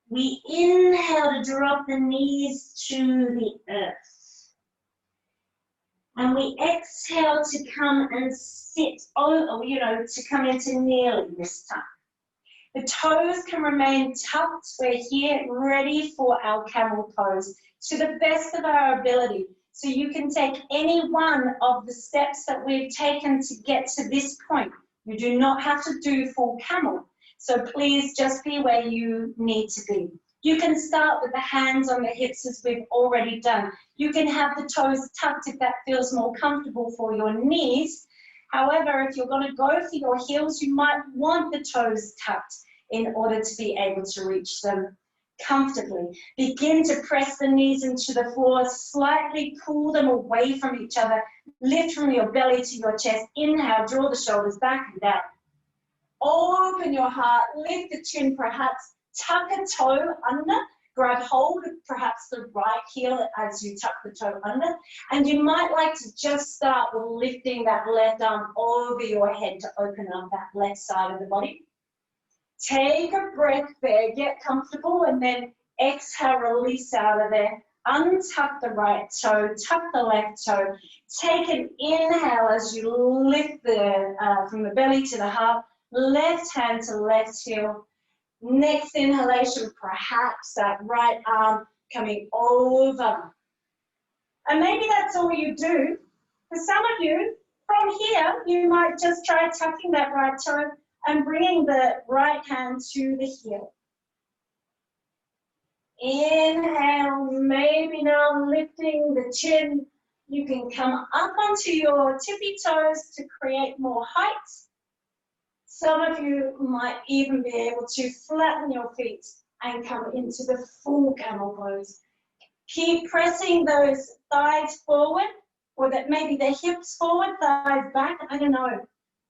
we inhale to drop the knees to the earth. And we exhale to come and sit, to come into kneeling this time. The toes can remain tucked. We're here ready for our camel pose to the best of our ability. So you can take any one of the steps that we've taken to get to this point. You do not have to do full camel. So please just be where you need to be. You can start with the hands on the hips as we've already done. You can have the toes tucked if that feels more comfortable for your knees. However, if you're going to go for your heels, you might want the toes tucked in order to be able to reach them comfortably. Begin to press the knees into the floor, slightly pull them away from each other. Lift from your belly to your chest. Inhale, draw the shoulders back and down. Open your heart, lift the chin perhaps. Tuck a toe under, grab hold of perhaps the right heel as you tuck the toe under. And you might like to just start with lifting that left arm over your head to open up that left side of the body. Take a breath there, get comfortable, and then exhale, release out of there. Untuck the right toe, tuck the left toe. Take an inhale as you lift from the belly to the heart, left hand to left heel. Next inhalation, perhaps that right arm coming over. And maybe that's all you do. For some of you, from here, you might just try tucking that right toe and bringing the right hand to the heel. Inhale, maybe now lifting the chin. You can come up onto your tippy toes to create more height. Some of you might even be able to flatten your feet and come into the full camel pose. Keep pressing those thighs forward, or that maybe the hips forward, thighs back, I don't know.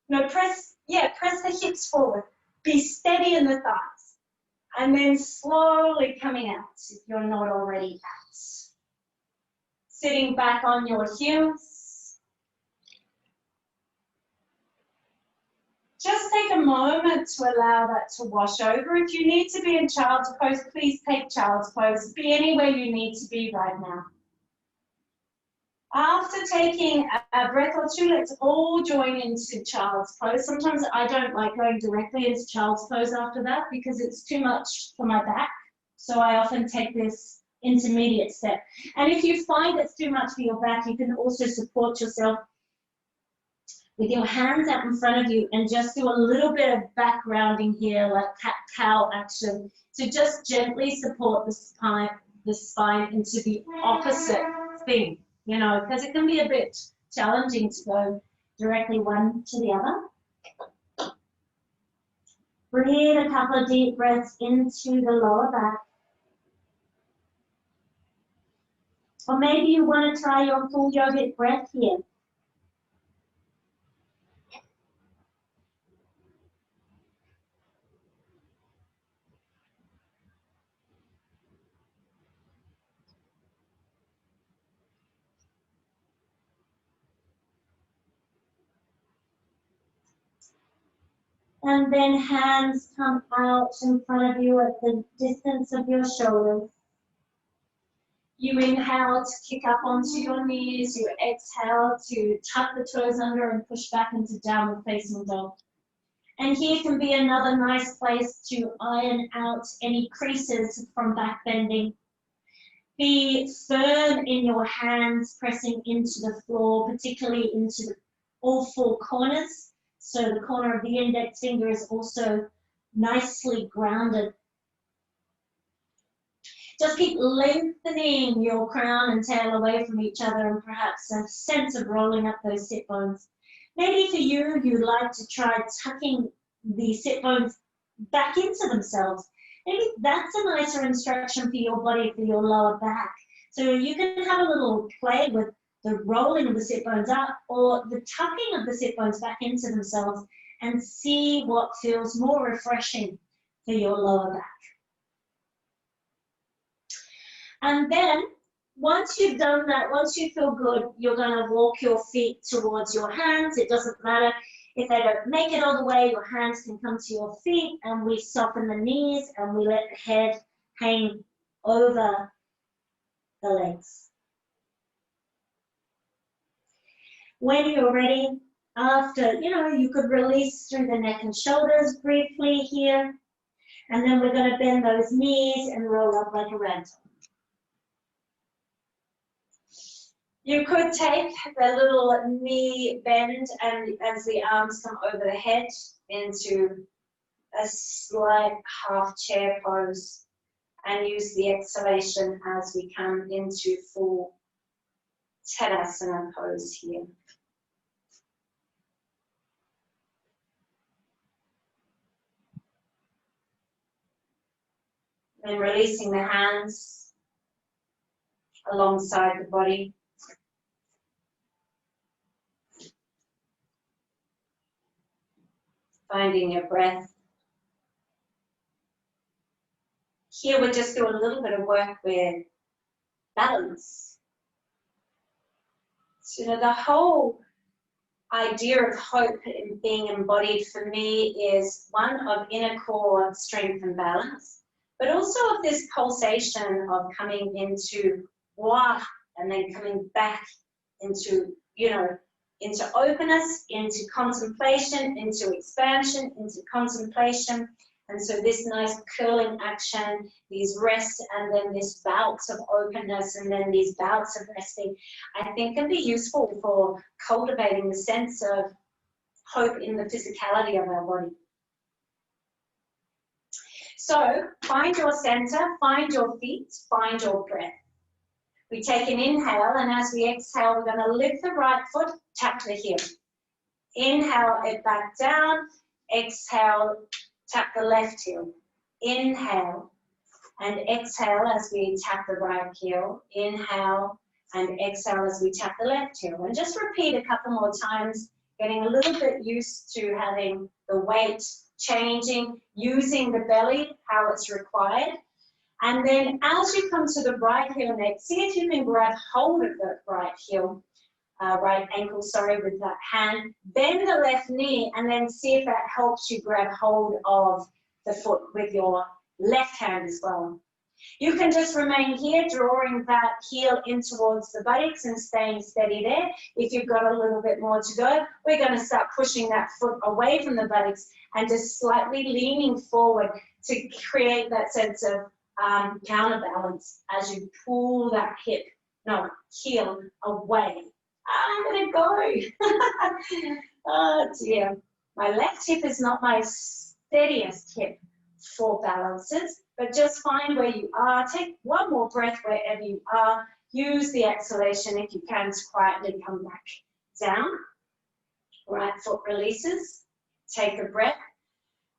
No, press the hips forward. Be steady in the thighs. And then slowly coming out if you're not already out. Sitting back on your heels. Just take a moment to allow that to wash over. If you need to be in child's pose, please take child's pose. Be anywhere you need to be right now. After taking a breath or two, let's all join into child's pose. Sometimes I don't like going directly into child's pose after that because it's too much for my back. So I often take this intermediate step. And if you find it's too much for your back, you can also support yourself with your hands out in front of you and just do a little bit of back rounding here, like cat-cow action. So just gently support the spine into the opposite thing, you know, because it can be a bit challenging to go directly one to the other. Breathe a couple of deep breaths into the lower back. Or maybe you want to try your full yogic breath here. And then hands come out in front of you at the distance of your shoulders. You inhale to kick up onto your knees. You exhale to tuck the toes under and push back into downward facing dog. And here can be another nice place to iron out any creases from back bending. Be firm in your hands, pressing into the floor, particularly into all four corners. So the corner of the index finger is also nicely grounded. Just keep lengthening your crown and tail away from each other and perhaps a sense of rolling up those sit bones. Maybe for you, you'd like to try tucking the sit bones back into themselves. Maybe that's a nicer instruction for your body, for your lower back. So you can have a little play with the rolling of the sit bones up or the tucking of the sit bones back into themselves and see what feels more refreshing for your lower back. And then once you've done that, once you feel good, you're going to walk your feet towards your hands. It doesn't matter if they don't make it all the way, your hands can come to your feet, and we soften the knees and we let the head hang over the legs. When you're ready, after, you could release through the neck and shoulders briefly here, and then we're going to bend those knees and roll up like a ragdoll. You could take the little knee bend and as the arms come over the head into a slight half chair pose and use the exhalation as we come into full Tadasana pose here. Then releasing the hands alongside the body. Finding your breath. Here we're just doing a little bit of work with balance. So the whole idea of hope in being embodied for me is one of inner core strength and balance, but also of this pulsation of coming into wah and then coming back into, into openness, into contemplation, into expansion, into contemplation. And so this nice curling action, these rests, and then these bouts of openness, and then these bouts of resting, I think can be useful for cultivating the sense of hope in the physicality of our body. So find your center, find your feet, find your breath. We take an inhale, and as we exhale, we're going to lift the right foot, tap the heel. Inhale it back down, exhale, tap the left heel. Inhale and exhale as we tap the right heel. Inhale and exhale as we tap the left heel. And just repeat a couple more times, getting a little bit used to having the weight changing, using the belly, how it's required. And then as you come to the right heel next, see if you can grab hold of the right heel, right ankle, sorry, with that hand. Bend the left knee and then see if that helps you grab hold of the foot with your left hand as well. You can just remain here, drawing that heel in towards the buttocks and staying steady there. If you've got a little bit more to go, we're going to start pushing that foot away from the buttocks and just slightly leaning forward to create that sense of counterbalance as you pull that heel away. Let it go. Oh dear. My left hip is not my steadiest hip for balances, but just find where you are. Take one more breath wherever you are. Use the exhalation if you can to quietly come back down. Right foot releases. Take a breath.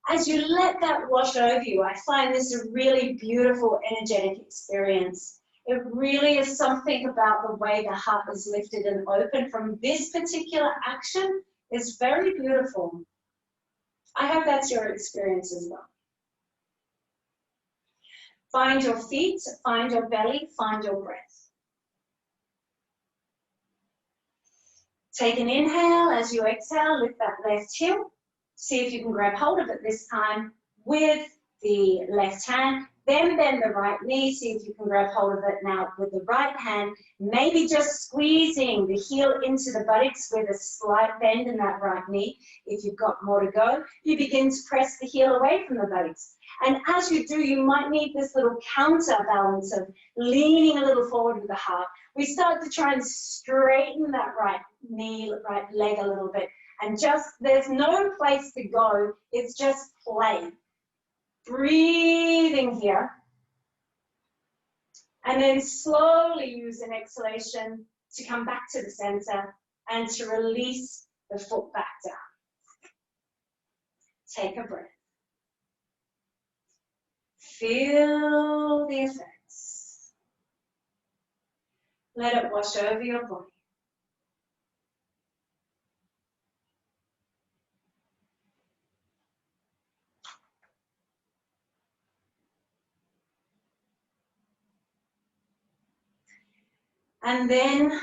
As you let that wash over you, I find this a really beautiful energetic experience. It really is something about the way the heart is lifted and open from this particular action is very beautiful. I hope that's your experience as well. Find your feet, find your belly, find your breath. Take an inhale. As you exhale, lift that left heel. See if you can grab hold of it this time with the left hand. Then bend the right knee. See if you can grab hold of it now with the right hand. Maybe just squeezing the heel into the buttocks with a slight bend in that right knee. If you've got more to go, you begin to press the heel away from the buttocks. And as you do, you might need this little counterbalance of leaning a little forward with the heart. We start to try and straighten that right knee, right leg a little bit. And just, there's no place to go. It's just play. Breathing here. And then slowly use an exhalation to come back to the center and to release the foot back down. Take a breath. Feel the effects. Let it wash over your body. And then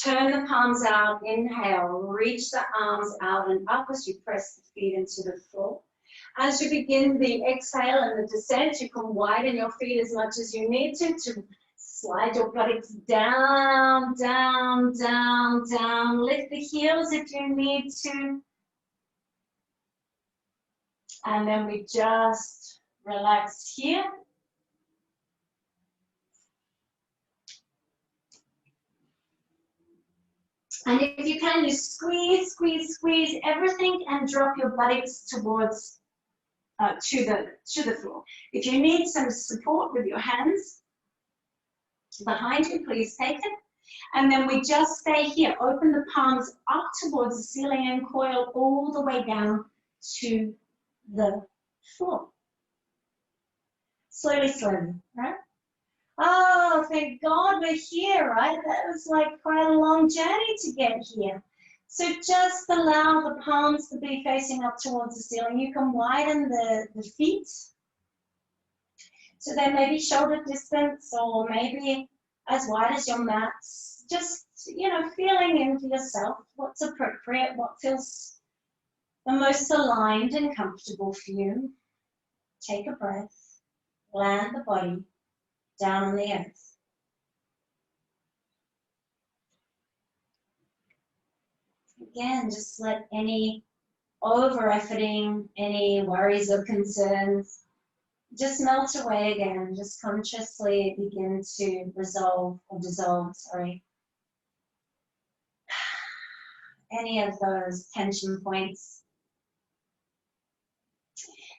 turn the palms out, inhale, reach the arms out and up as you press the feet into the floor. As you begin the exhale and the descent, you can widen your feet as much as you need to slide your buttocks down, down, down, down. Lift the heels if you need to. And then we just relax here. And if you can, you squeeze, squeeze, squeeze everything and drop your buttocks towards to the floor. If you need some support with your hands behind you, please take it. And then we just stay here. Open the palms up towards the ceiling and coil all the way down to the floor. Slowly, slowly, right? Oh, thank God we're here, right? That was like quite a long journey to get here. So just allow the palms to be facing up towards the ceiling. You can widen the feet. So they may be shoulder distance or maybe as wide as your mats. Just, you know, feeling into yourself what's appropriate, what feels the most aligned and comfortable for you. Take a breath. Land the body down on the earth. Again, just let any over-efforting, any worries or concerns, just melt away again. Just consciously begin to resolve or dissolve, any of those tension points.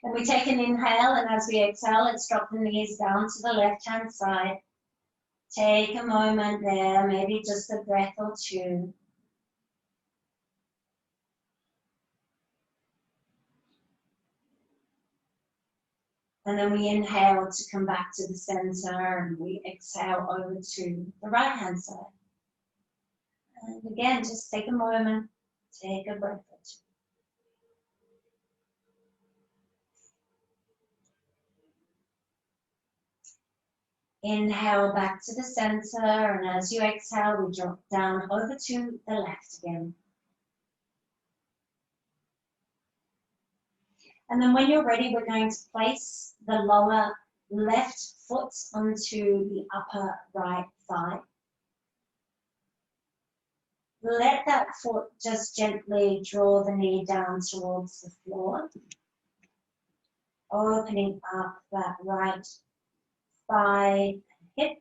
And we take an inhale, and as we exhale, let's drop the knees down to the left-hand side. Take a moment there, maybe just a breath or two. And then we inhale to come back to the center, and we exhale over to the right-hand side. And again, just take a moment, take a breath or two. Inhale back to the center, and as you exhale, we drop down over to the left again. And then when you're ready, we're going to place the lower left foot onto the upper right thigh. Let that foot just gently draw the knee down towards the floor, opening up that right thigh and hip.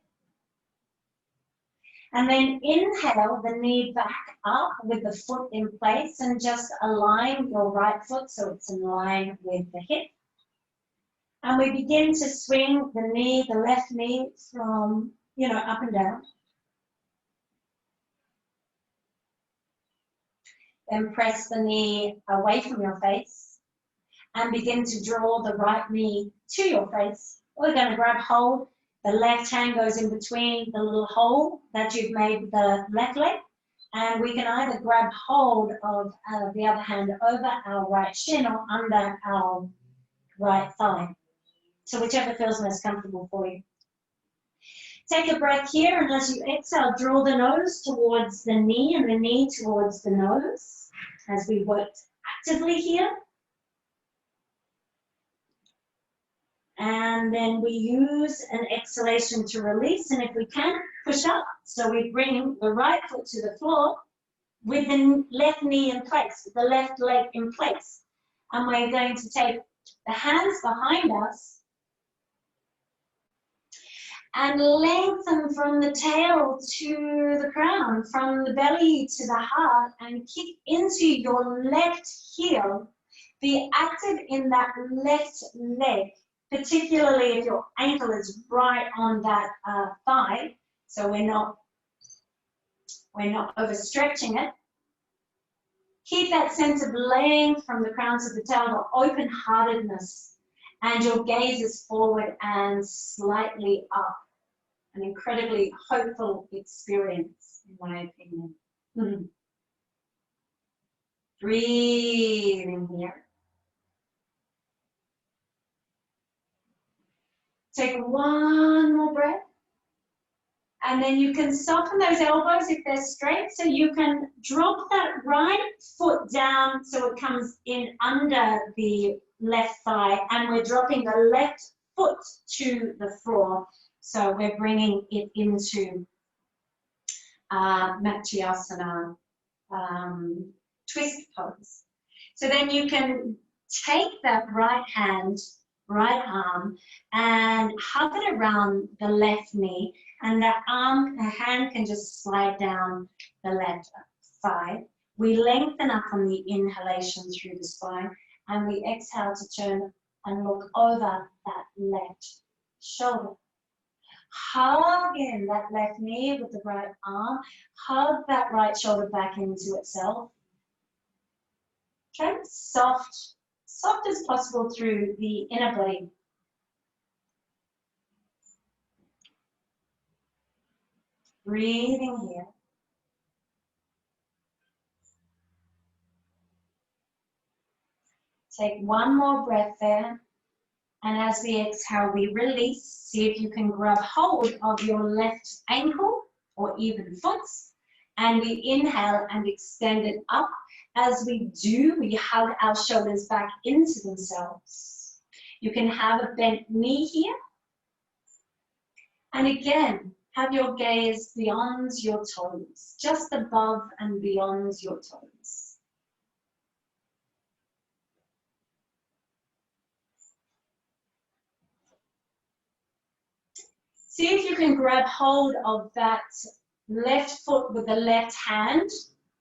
And then inhale the knee back up with the foot in place and just align your right foot so it's in line with the hip. And we begin to swing the knee, the left knee from, up and down. Then press the knee away from your face and begin to draw the right knee to your face. We're going to grab hold. The left hand goes in between the little hole that you've made with the left leg. And we can either grab hold of the other hand over our right shin or under our right thigh. So whichever feels most comfortable for you. Take a breath here, and as you exhale, draw the nose towards the knee and the knee towards the nose as we work actively here. And then we use an exhalation to release, and if we can, push up. So we bring the right foot to the floor with the left knee in place, with the left leg in place. And we're going to take the hands behind us and lengthen from the tail to the crown, from the belly to the heart, and kick into your left heel. Be active in that left leg, particularly if your ankle is right on that thigh, so we're not overstretching it. Keep that sense of length from the crown to the tail, the open-heartedness, and your gaze is forward and slightly up. An incredibly hopeful experience, in my opinion. Breathing here. Take one more breath. And then you can soften those elbows if they're straight. So you can drop that right foot down so it comes in under the left thigh. And we're dropping the left foot to the floor. So we're bringing it into Ustrasana twist pose. So then you can take that right hand, right arm, and hug it around the left knee, and the hand can just slide down the left thigh. We lengthen up on the inhalation through the spine, and we exhale to turn and look over that left shoulder. Hug in that left knee with the right arm. Hug that right shoulder back into itself. Okay, soft as possible through the inner body. Breathing here. Take one more breath there. And as we exhale, we release. See if you can grab hold of your left ankle or even foot. And we inhale and extend it up. As we do, we hug our shoulders back into themselves. You can have a bent knee here. And again, have your gaze beyond your toes, just above and beyond your toes. See if you can grab hold of that left foot with the left hand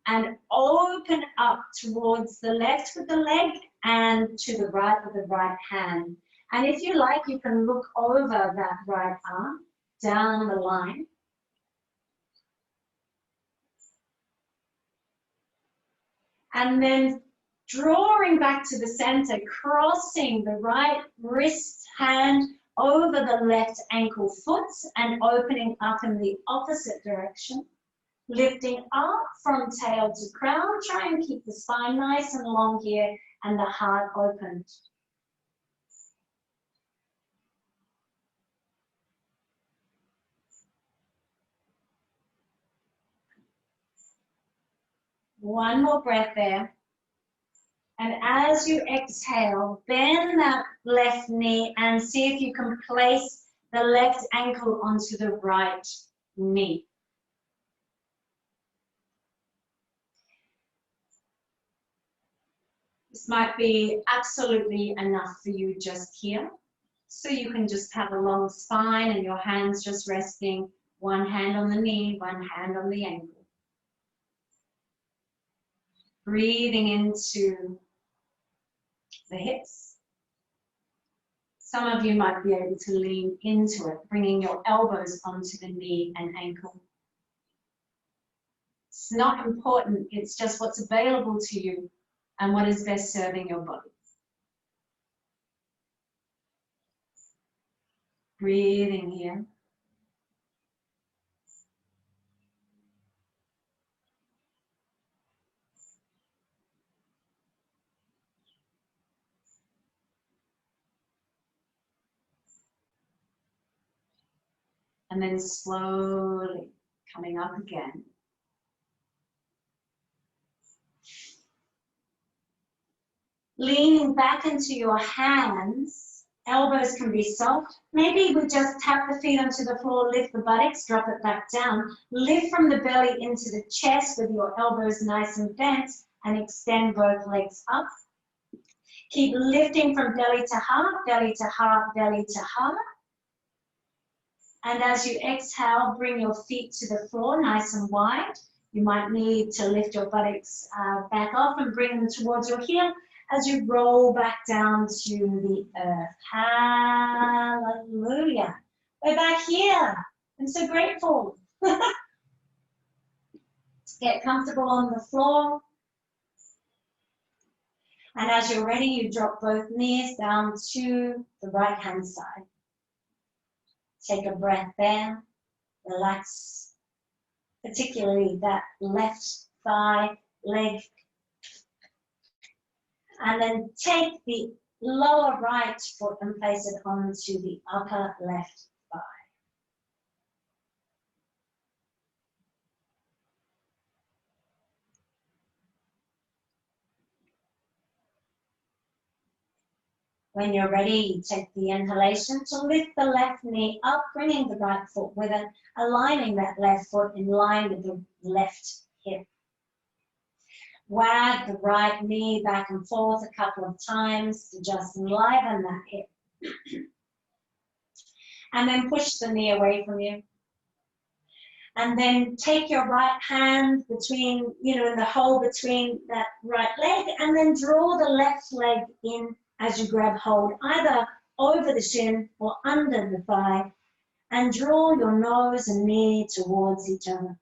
and open up towards the left with the leg and to the right with the right hand. And if you like, you can look over that right arm down the line. And then drawing back to the center, crossing the right wrist hand over the left ankle foot and opening up in the opposite direction. Lifting up from tail to crown. Try and keep the spine nice and long here and the heart opened. One more breath there. And as you exhale, bend that left knee and see if you can place the left ankle onto the right knee. This might be absolutely enough for you just here. So you can just have a long spine and your hands just resting, one hand on the knee, one hand on the ankle. Breathing into the hips. Some of you might be able to lean into it, bringing your elbows onto the knee and ankle. It's not important, it's just what's available to you and what is best serving your body. Breathing here. And then slowly coming up again. Leaning back into your hands, elbows can be soft. Maybe we just tap the feet onto the floor, lift the buttocks, drop it back down. Lift from the belly into the chest with your elbows nice and bent and extend both legs up. Keep lifting from belly to heart, belly to heart, belly to heart. And as you exhale, bring your feet to the floor nice and wide. You might need to lift your buttocks back off and bring them towards your heel as you roll back down to the earth. Hallelujah. We're back here. I'm so grateful. Get comfortable on the floor. And as you're ready, you drop both knees down to the right-hand side. Take a breath there. Relax, particularly that left thigh, leg. And then take the lower right foot and place it onto the upper left thigh. When you're ready, you take the inhalation to lift the left knee up, bringing the right foot with it, aligning that left foot in line with the left hip. Wag the right knee back and forth a couple of times to just enliven that hip. And then push the knee away from you. And then take your right hand between, in the hole between that right leg, and then draw the left leg in as you grab hold, either over the shin or under the thigh, and draw your nose and knee towards each other.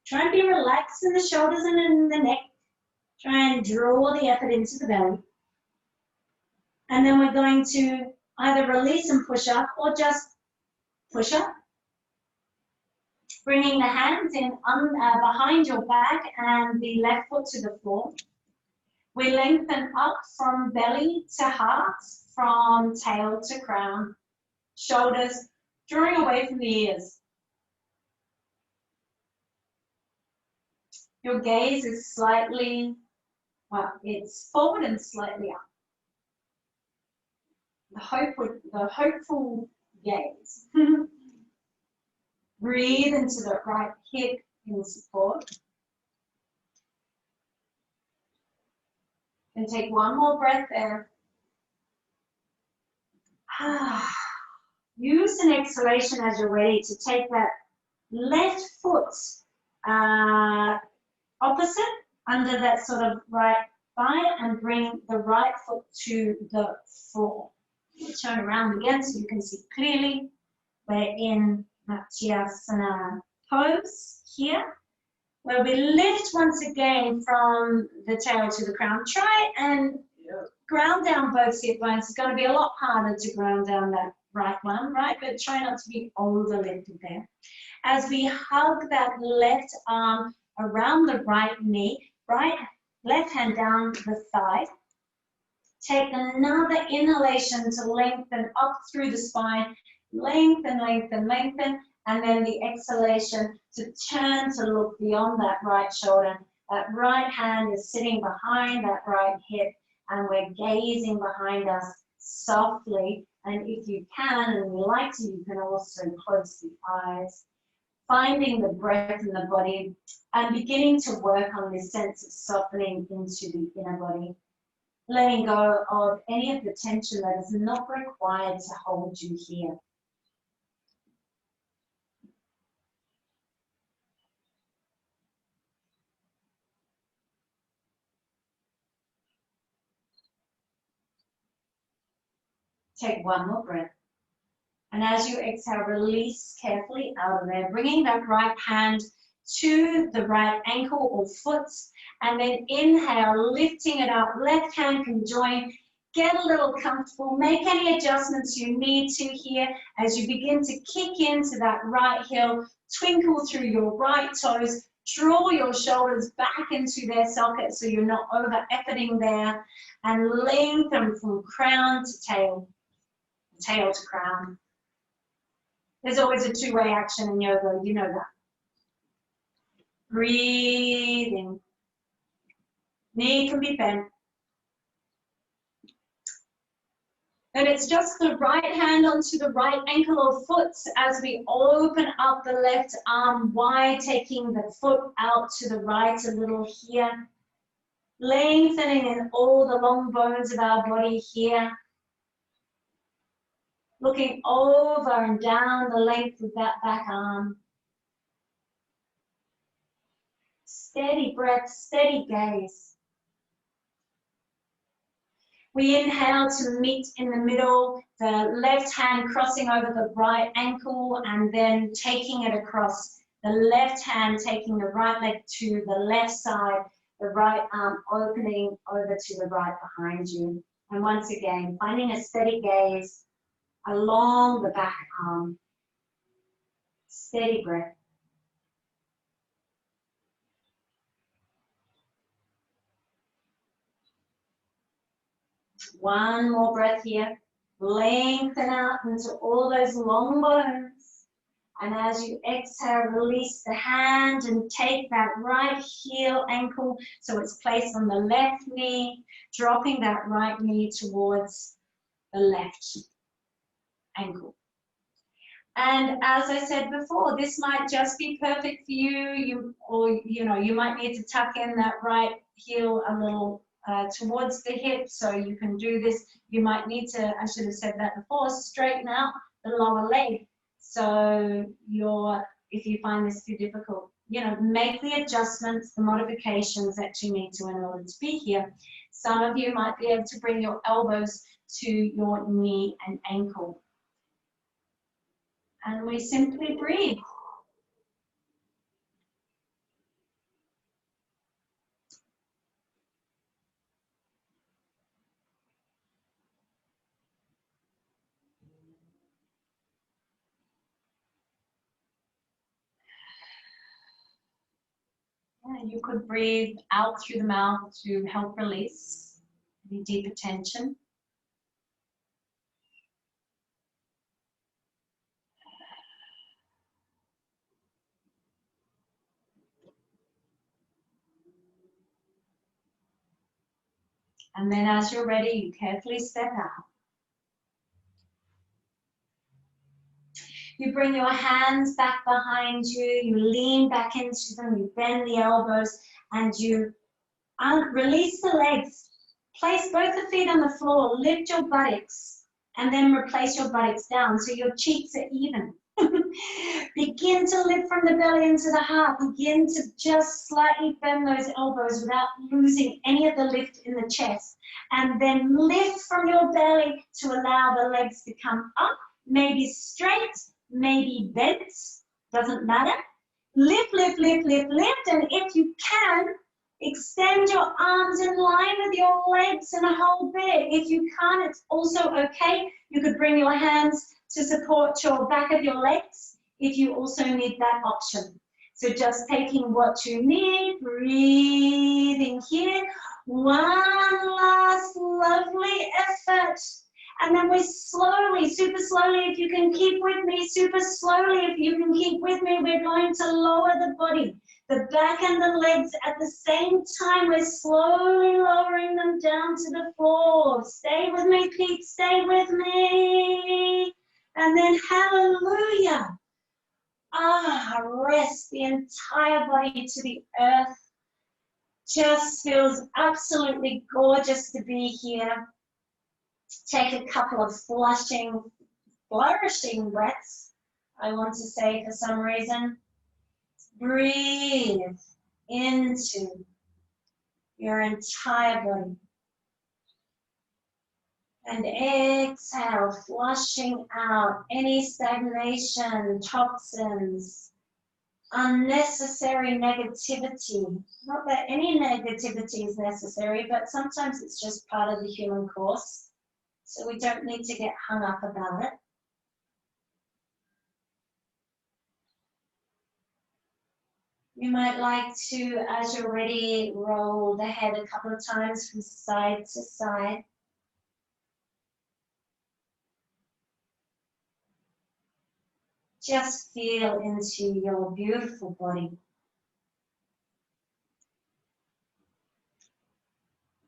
Try and be relaxed in the shoulders and in the neck. Try and draw the effort into the belly. And then we're going to either release and push up or just push up. Bringing the hands in behind your back and the left foot to the floor. We lengthen up from belly to heart, from tail to crown, shoulders, drawing away from the ears. Your gaze is slightly, it's forward and slightly up. The hopeful gaze. Breathe into the right hip in support. And take one more breath there. Use an exhalation as you're ready to take that left foot opposite under that sort of right thigh and bring the right foot to the floor. Turn around again so you can see clearly. We're in Ustrasana pose here, where we lift once again from the tail to the crown. Try and ground down both hip bones. It's going to be a lot harder to ground down that right one, right? But try not to be over lifted there. As we hug that left arm around the right knee, left hand down the thigh. Take another inhalation to lengthen up through the spine. Lengthen, lengthen, lengthen. And then the exhalation to turn to look beyond that right shoulder That right hand is sitting behind that right hip, and we're gazing behind us softly. And if you can, and you like to, you can also close the eyes, finding the breath in the body and beginning to work on this sense of softening into the inner body, letting go of any of the tension that is not required to hold you here. Take one more breath. And as you exhale, release carefully out of there, bringing that right hand to the right ankle or foot. And then inhale, lifting it up. Left hand can join. Get a little comfortable. Make any adjustments you need to here as you begin to kick into that right heel. Twinkle through your right toes. Draw your shoulders back into their sockets so you're not over-efforting there. And lengthen from crown to tail, tail to crown. There's always a two-way action in yoga, you know that. Breathing. Knee can be bent. And it's just the right hand onto the right ankle or foot as we open up the left arm wide, taking the foot out to the right a little here. Lengthening in all the long bones of our body here. Looking over and down the length of that back arm. Steady breath, steady gaze. We inhale to meet in the middle, the left hand crossing over the right ankle and then taking it across. The left hand taking the right leg to the left side, the right arm opening over to the right behind you. And once again, finding a steady gaze along the back arm. Steady breath. One more breath here. Lengthen out into all those long bones. And as you exhale, release the hand and take that right heel ankle so it's placed on the left knee, dropping that right knee towards the left ankle. And as I said before, this might just be perfect for you. You might need to tuck in that right heel a little towards the hip, so you can do this. You might need to, I should have said that before, straighten out the lower leg. So if you find this too difficult, make the adjustments, the modifications that you need to in order to be here. Some of you might be able to bring your elbows to your knee and ankle. And we simply breathe. You could breathe out through the mouth to help release any deeper tension. And then as you're ready, you carefully step out. You bring your hands back behind you, you lean back into them, you bend the elbows, and you release the legs. Place both the feet on the floor, lift your buttocks, and then replace your buttocks down so your cheeks are even. Begin to lift from the belly into the heart. Begin to just slightly bend those elbows without losing any of the lift in the chest. And then lift from your belly to allow the legs to come up, maybe straight, maybe bent, doesn't matter. Lift, lift, lift, lift, lift, and if you can, extend your arms in line with your legs and hold there. If you can't, it's also okay. You could bring your hands to support your back of your legs if you also need that option. So just taking what you need, breathing here. One last lovely effort. And then we slowly, super slowly, if you can keep with me, super slowly, if you can keep with me, we're going to lower the body The back and the legs at the same time. We're slowly lowering them down to the floor. Stay with me, Pete. Stay with me. And then hallelujah. Rest the entire body to the earth. Just feels absolutely gorgeous to be here. Take a couple of flourishing breaths, I want to say for some reason. Breathe into your entire body. And exhale, flushing out any stagnation, toxins, unnecessary negativity. Not that any negativity is necessary, but sometimes it's just part of the human course. So we don't need to get hung up about it. You might like to, as you're ready, roll the head a couple of times from side to side. Just feel into your beautiful body.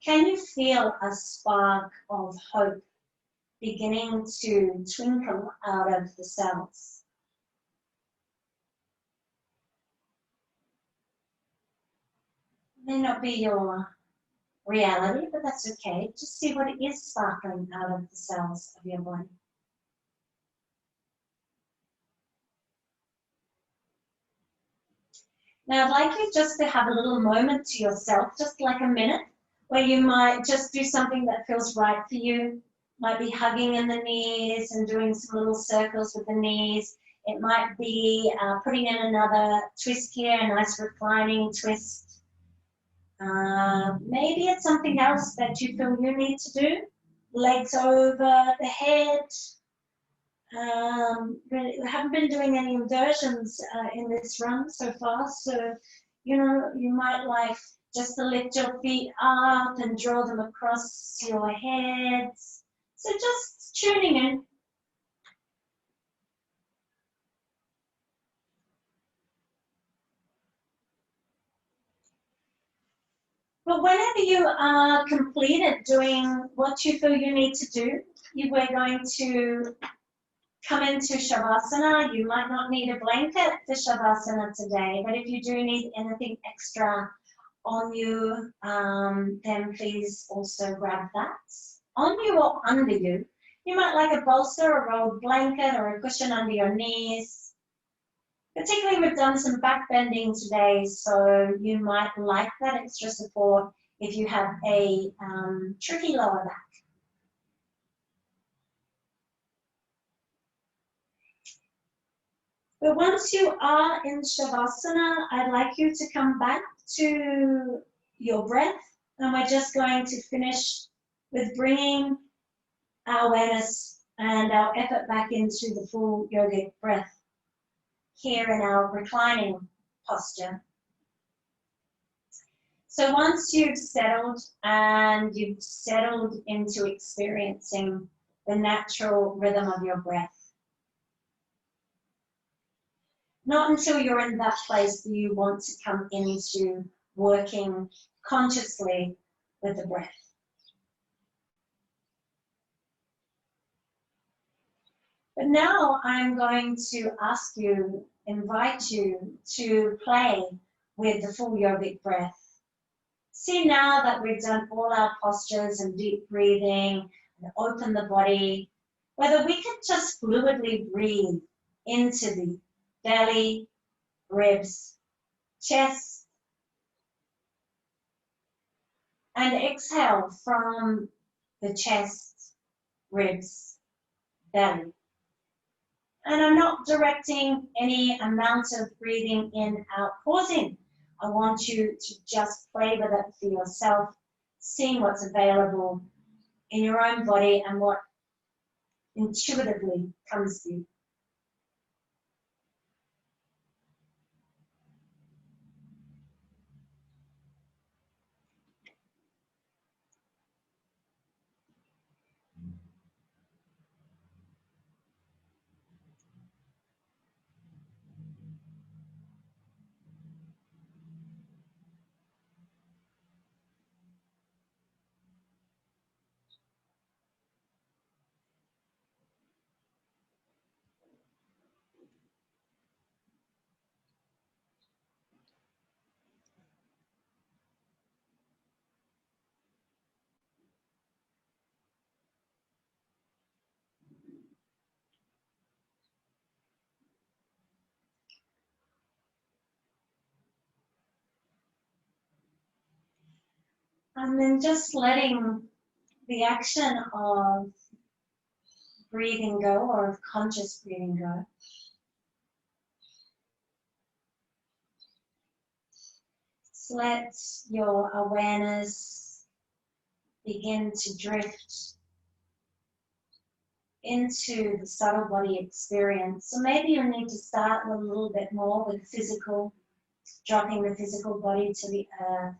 Can you feel a spark of hope beginning to twinkle out of the cells? It may not be your reality, but that's okay. Just see what it is sparkling out of the cells of your body. Now, I'd like you just to have a little moment to yourself, just like a minute, where you might just do something that feels right for you. Might be hugging in the knees and doing some little circles with the knees. It might be putting in another twist here, a nice reclining twist. Maybe it's something else that you feel you need to do. Legs over the head. We haven't been doing any inversions in this run so far, so you might like just to lift your feet up and draw them across your heads. So just tuning in. But whenever you are completed doing what you feel you need to do, we're going to come into Shavasana. You might not need a blanket for Shavasana today, but if you do need anything extra on you, then please also grab that. On you or under you. You might like a bolster, a rolled blanket, or a cushion under your knees. Particularly, we've done some back bending today, so you might like that extra support if you have a tricky lower back. But once you are in Shavasana, I'd like you to come back to your breath, and we're just going to finish with bringing our awareness and our effort back into the full yogic breath here in our reclining posture. So once you've settled and you've settled into experiencing the natural rhythm of your breath, not until you're in that place do you want to come into working consciously with the breath. But now I'm going to invite you to play with the full yogic breath. See, now that we've done all our postures and deep breathing and open the body, whether we can just fluidly breathe into the belly, ribs, chest, and exhale from the chest, ribs, belly. And I'm not directing any amount of breathing in, out, pause in. I want you to just play with it for yourself, seeing what's available in your own body and what intuitively comes to you. And then just letting the action of breathing go, or of conscious breathing go. Just let your awareness begin to drift into the subtle body experience. So maybe you'll need to start a little bit more with physical, dropping the physical body to the earth,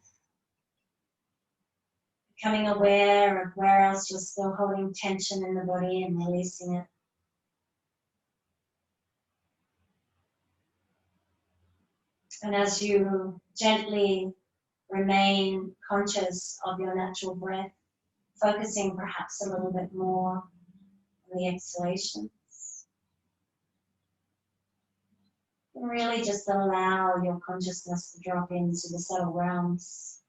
becoming aware of where else you're still holding tension in the body and releasing it. And as you gently remain conscious of your natural breath, focusing perhaps a little bit more on the exhalations, and really just allow your consciousness to drop into the subtle realms,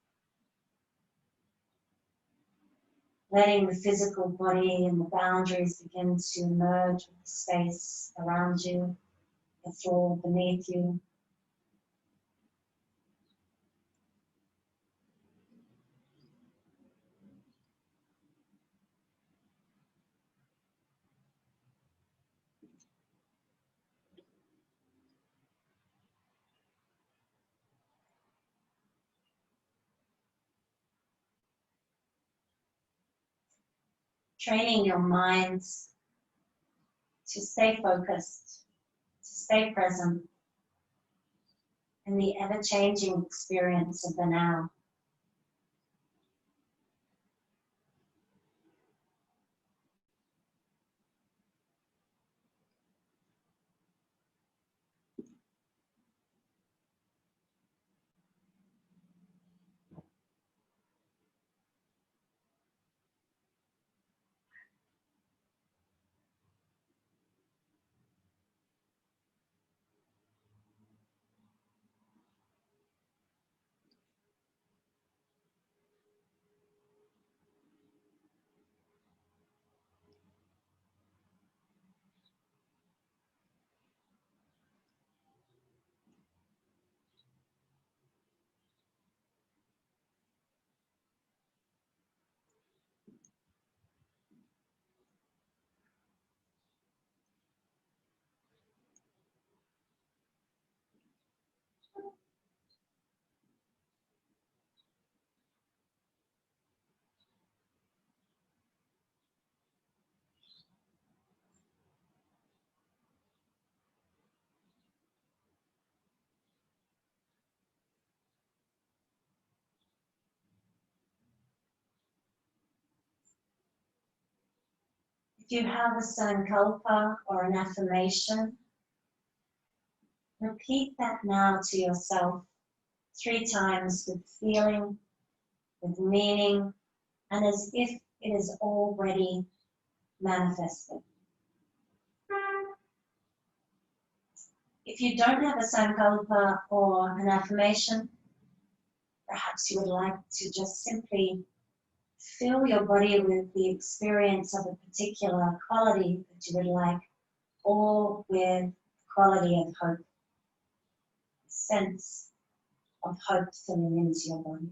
letting the physical body and the boundaries begin to merge with the space around you, the floor beneath you. Training your minds to stay focused, to stay present in the ever-changing experience of the now. If you have a sankalpa or an affirmation, repeat that now to yourself 3 times with feeling, with meaning, and as if it is already manifested. If you don't have a sankalpa or an affirmation, perhaps you would like to just simply fill your body with the experience of a particular quality that you would like, or with quality of hope, sense of hope filling into your body.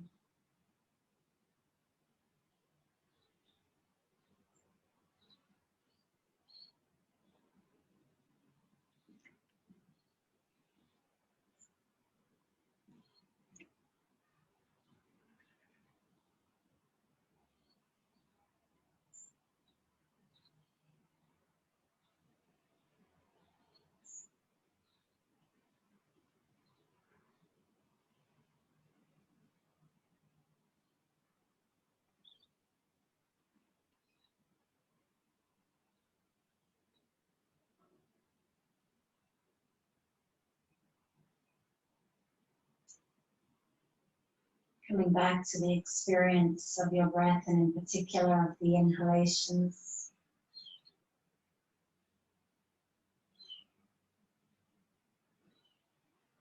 Coming back to the experience of your breath, and in particular of the inhalations.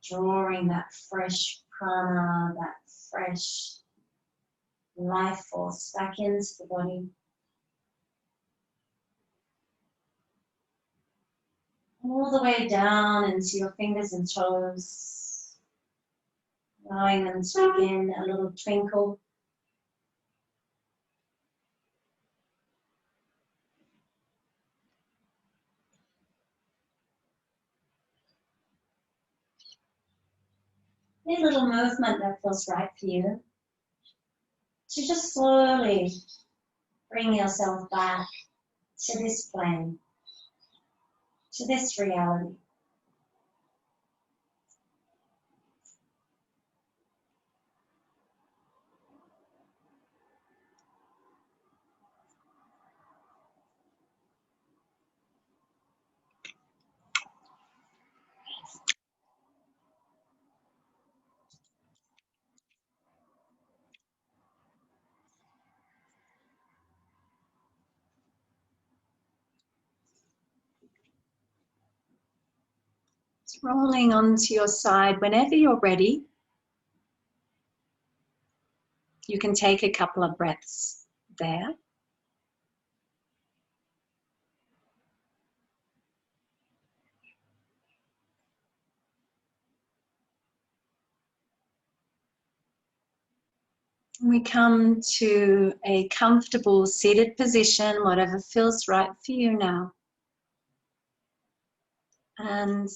Drawing that fresh prana, that fresh life force back into the body. All the way down into your fingers and toes, allowing them to begin a little twinkle Any little movement that feels right for you. So just slowly bring yourself back to this plane, to this reality. Rolling onto your side. Whenever you're ready, you can take a couple of breaths there. We come to a comfortable seated position, whatever feels right for you now. And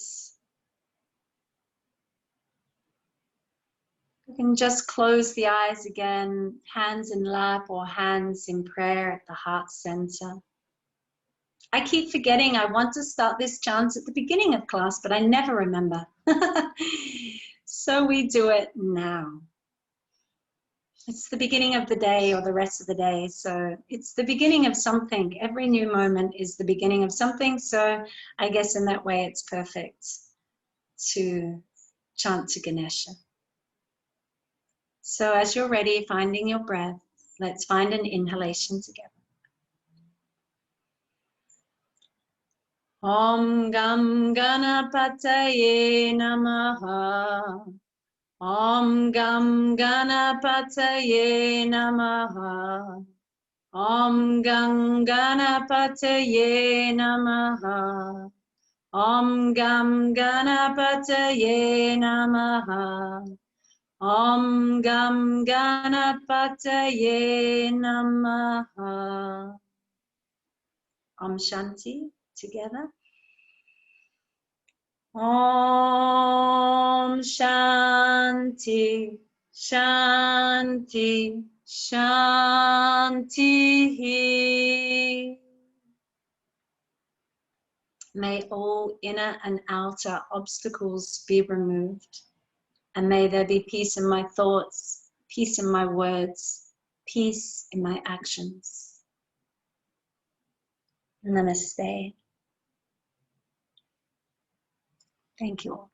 you can just close the eyes again, hands in lap or hands in prayer at the heart center. I keep forgetting I want to start this chant at the beginning of class, but I never remember. So we do it now. It's the beginning of the day or the rest of the day. So it's the beginning of something. Every new moment is the beginning of something. So I guess in that way it's perfect to chant to Ganesha. So as you're ready, finding your breath, let's find an inhalation together. Om Gam Ganapataye Namaha. Om Gam Ganapataye Namaha. Om Gam Ganapataye Namaha. Om Gam Ganapataye Namaha. Om Gam Ganapataye Namaha. Om Shanti together. Om Shanti, Shanti, Shanti. May all inner and outer obstacles be removed, and may there be peace in my thoughts, peace in my words, peace in my actions. Namaste. Thank you all.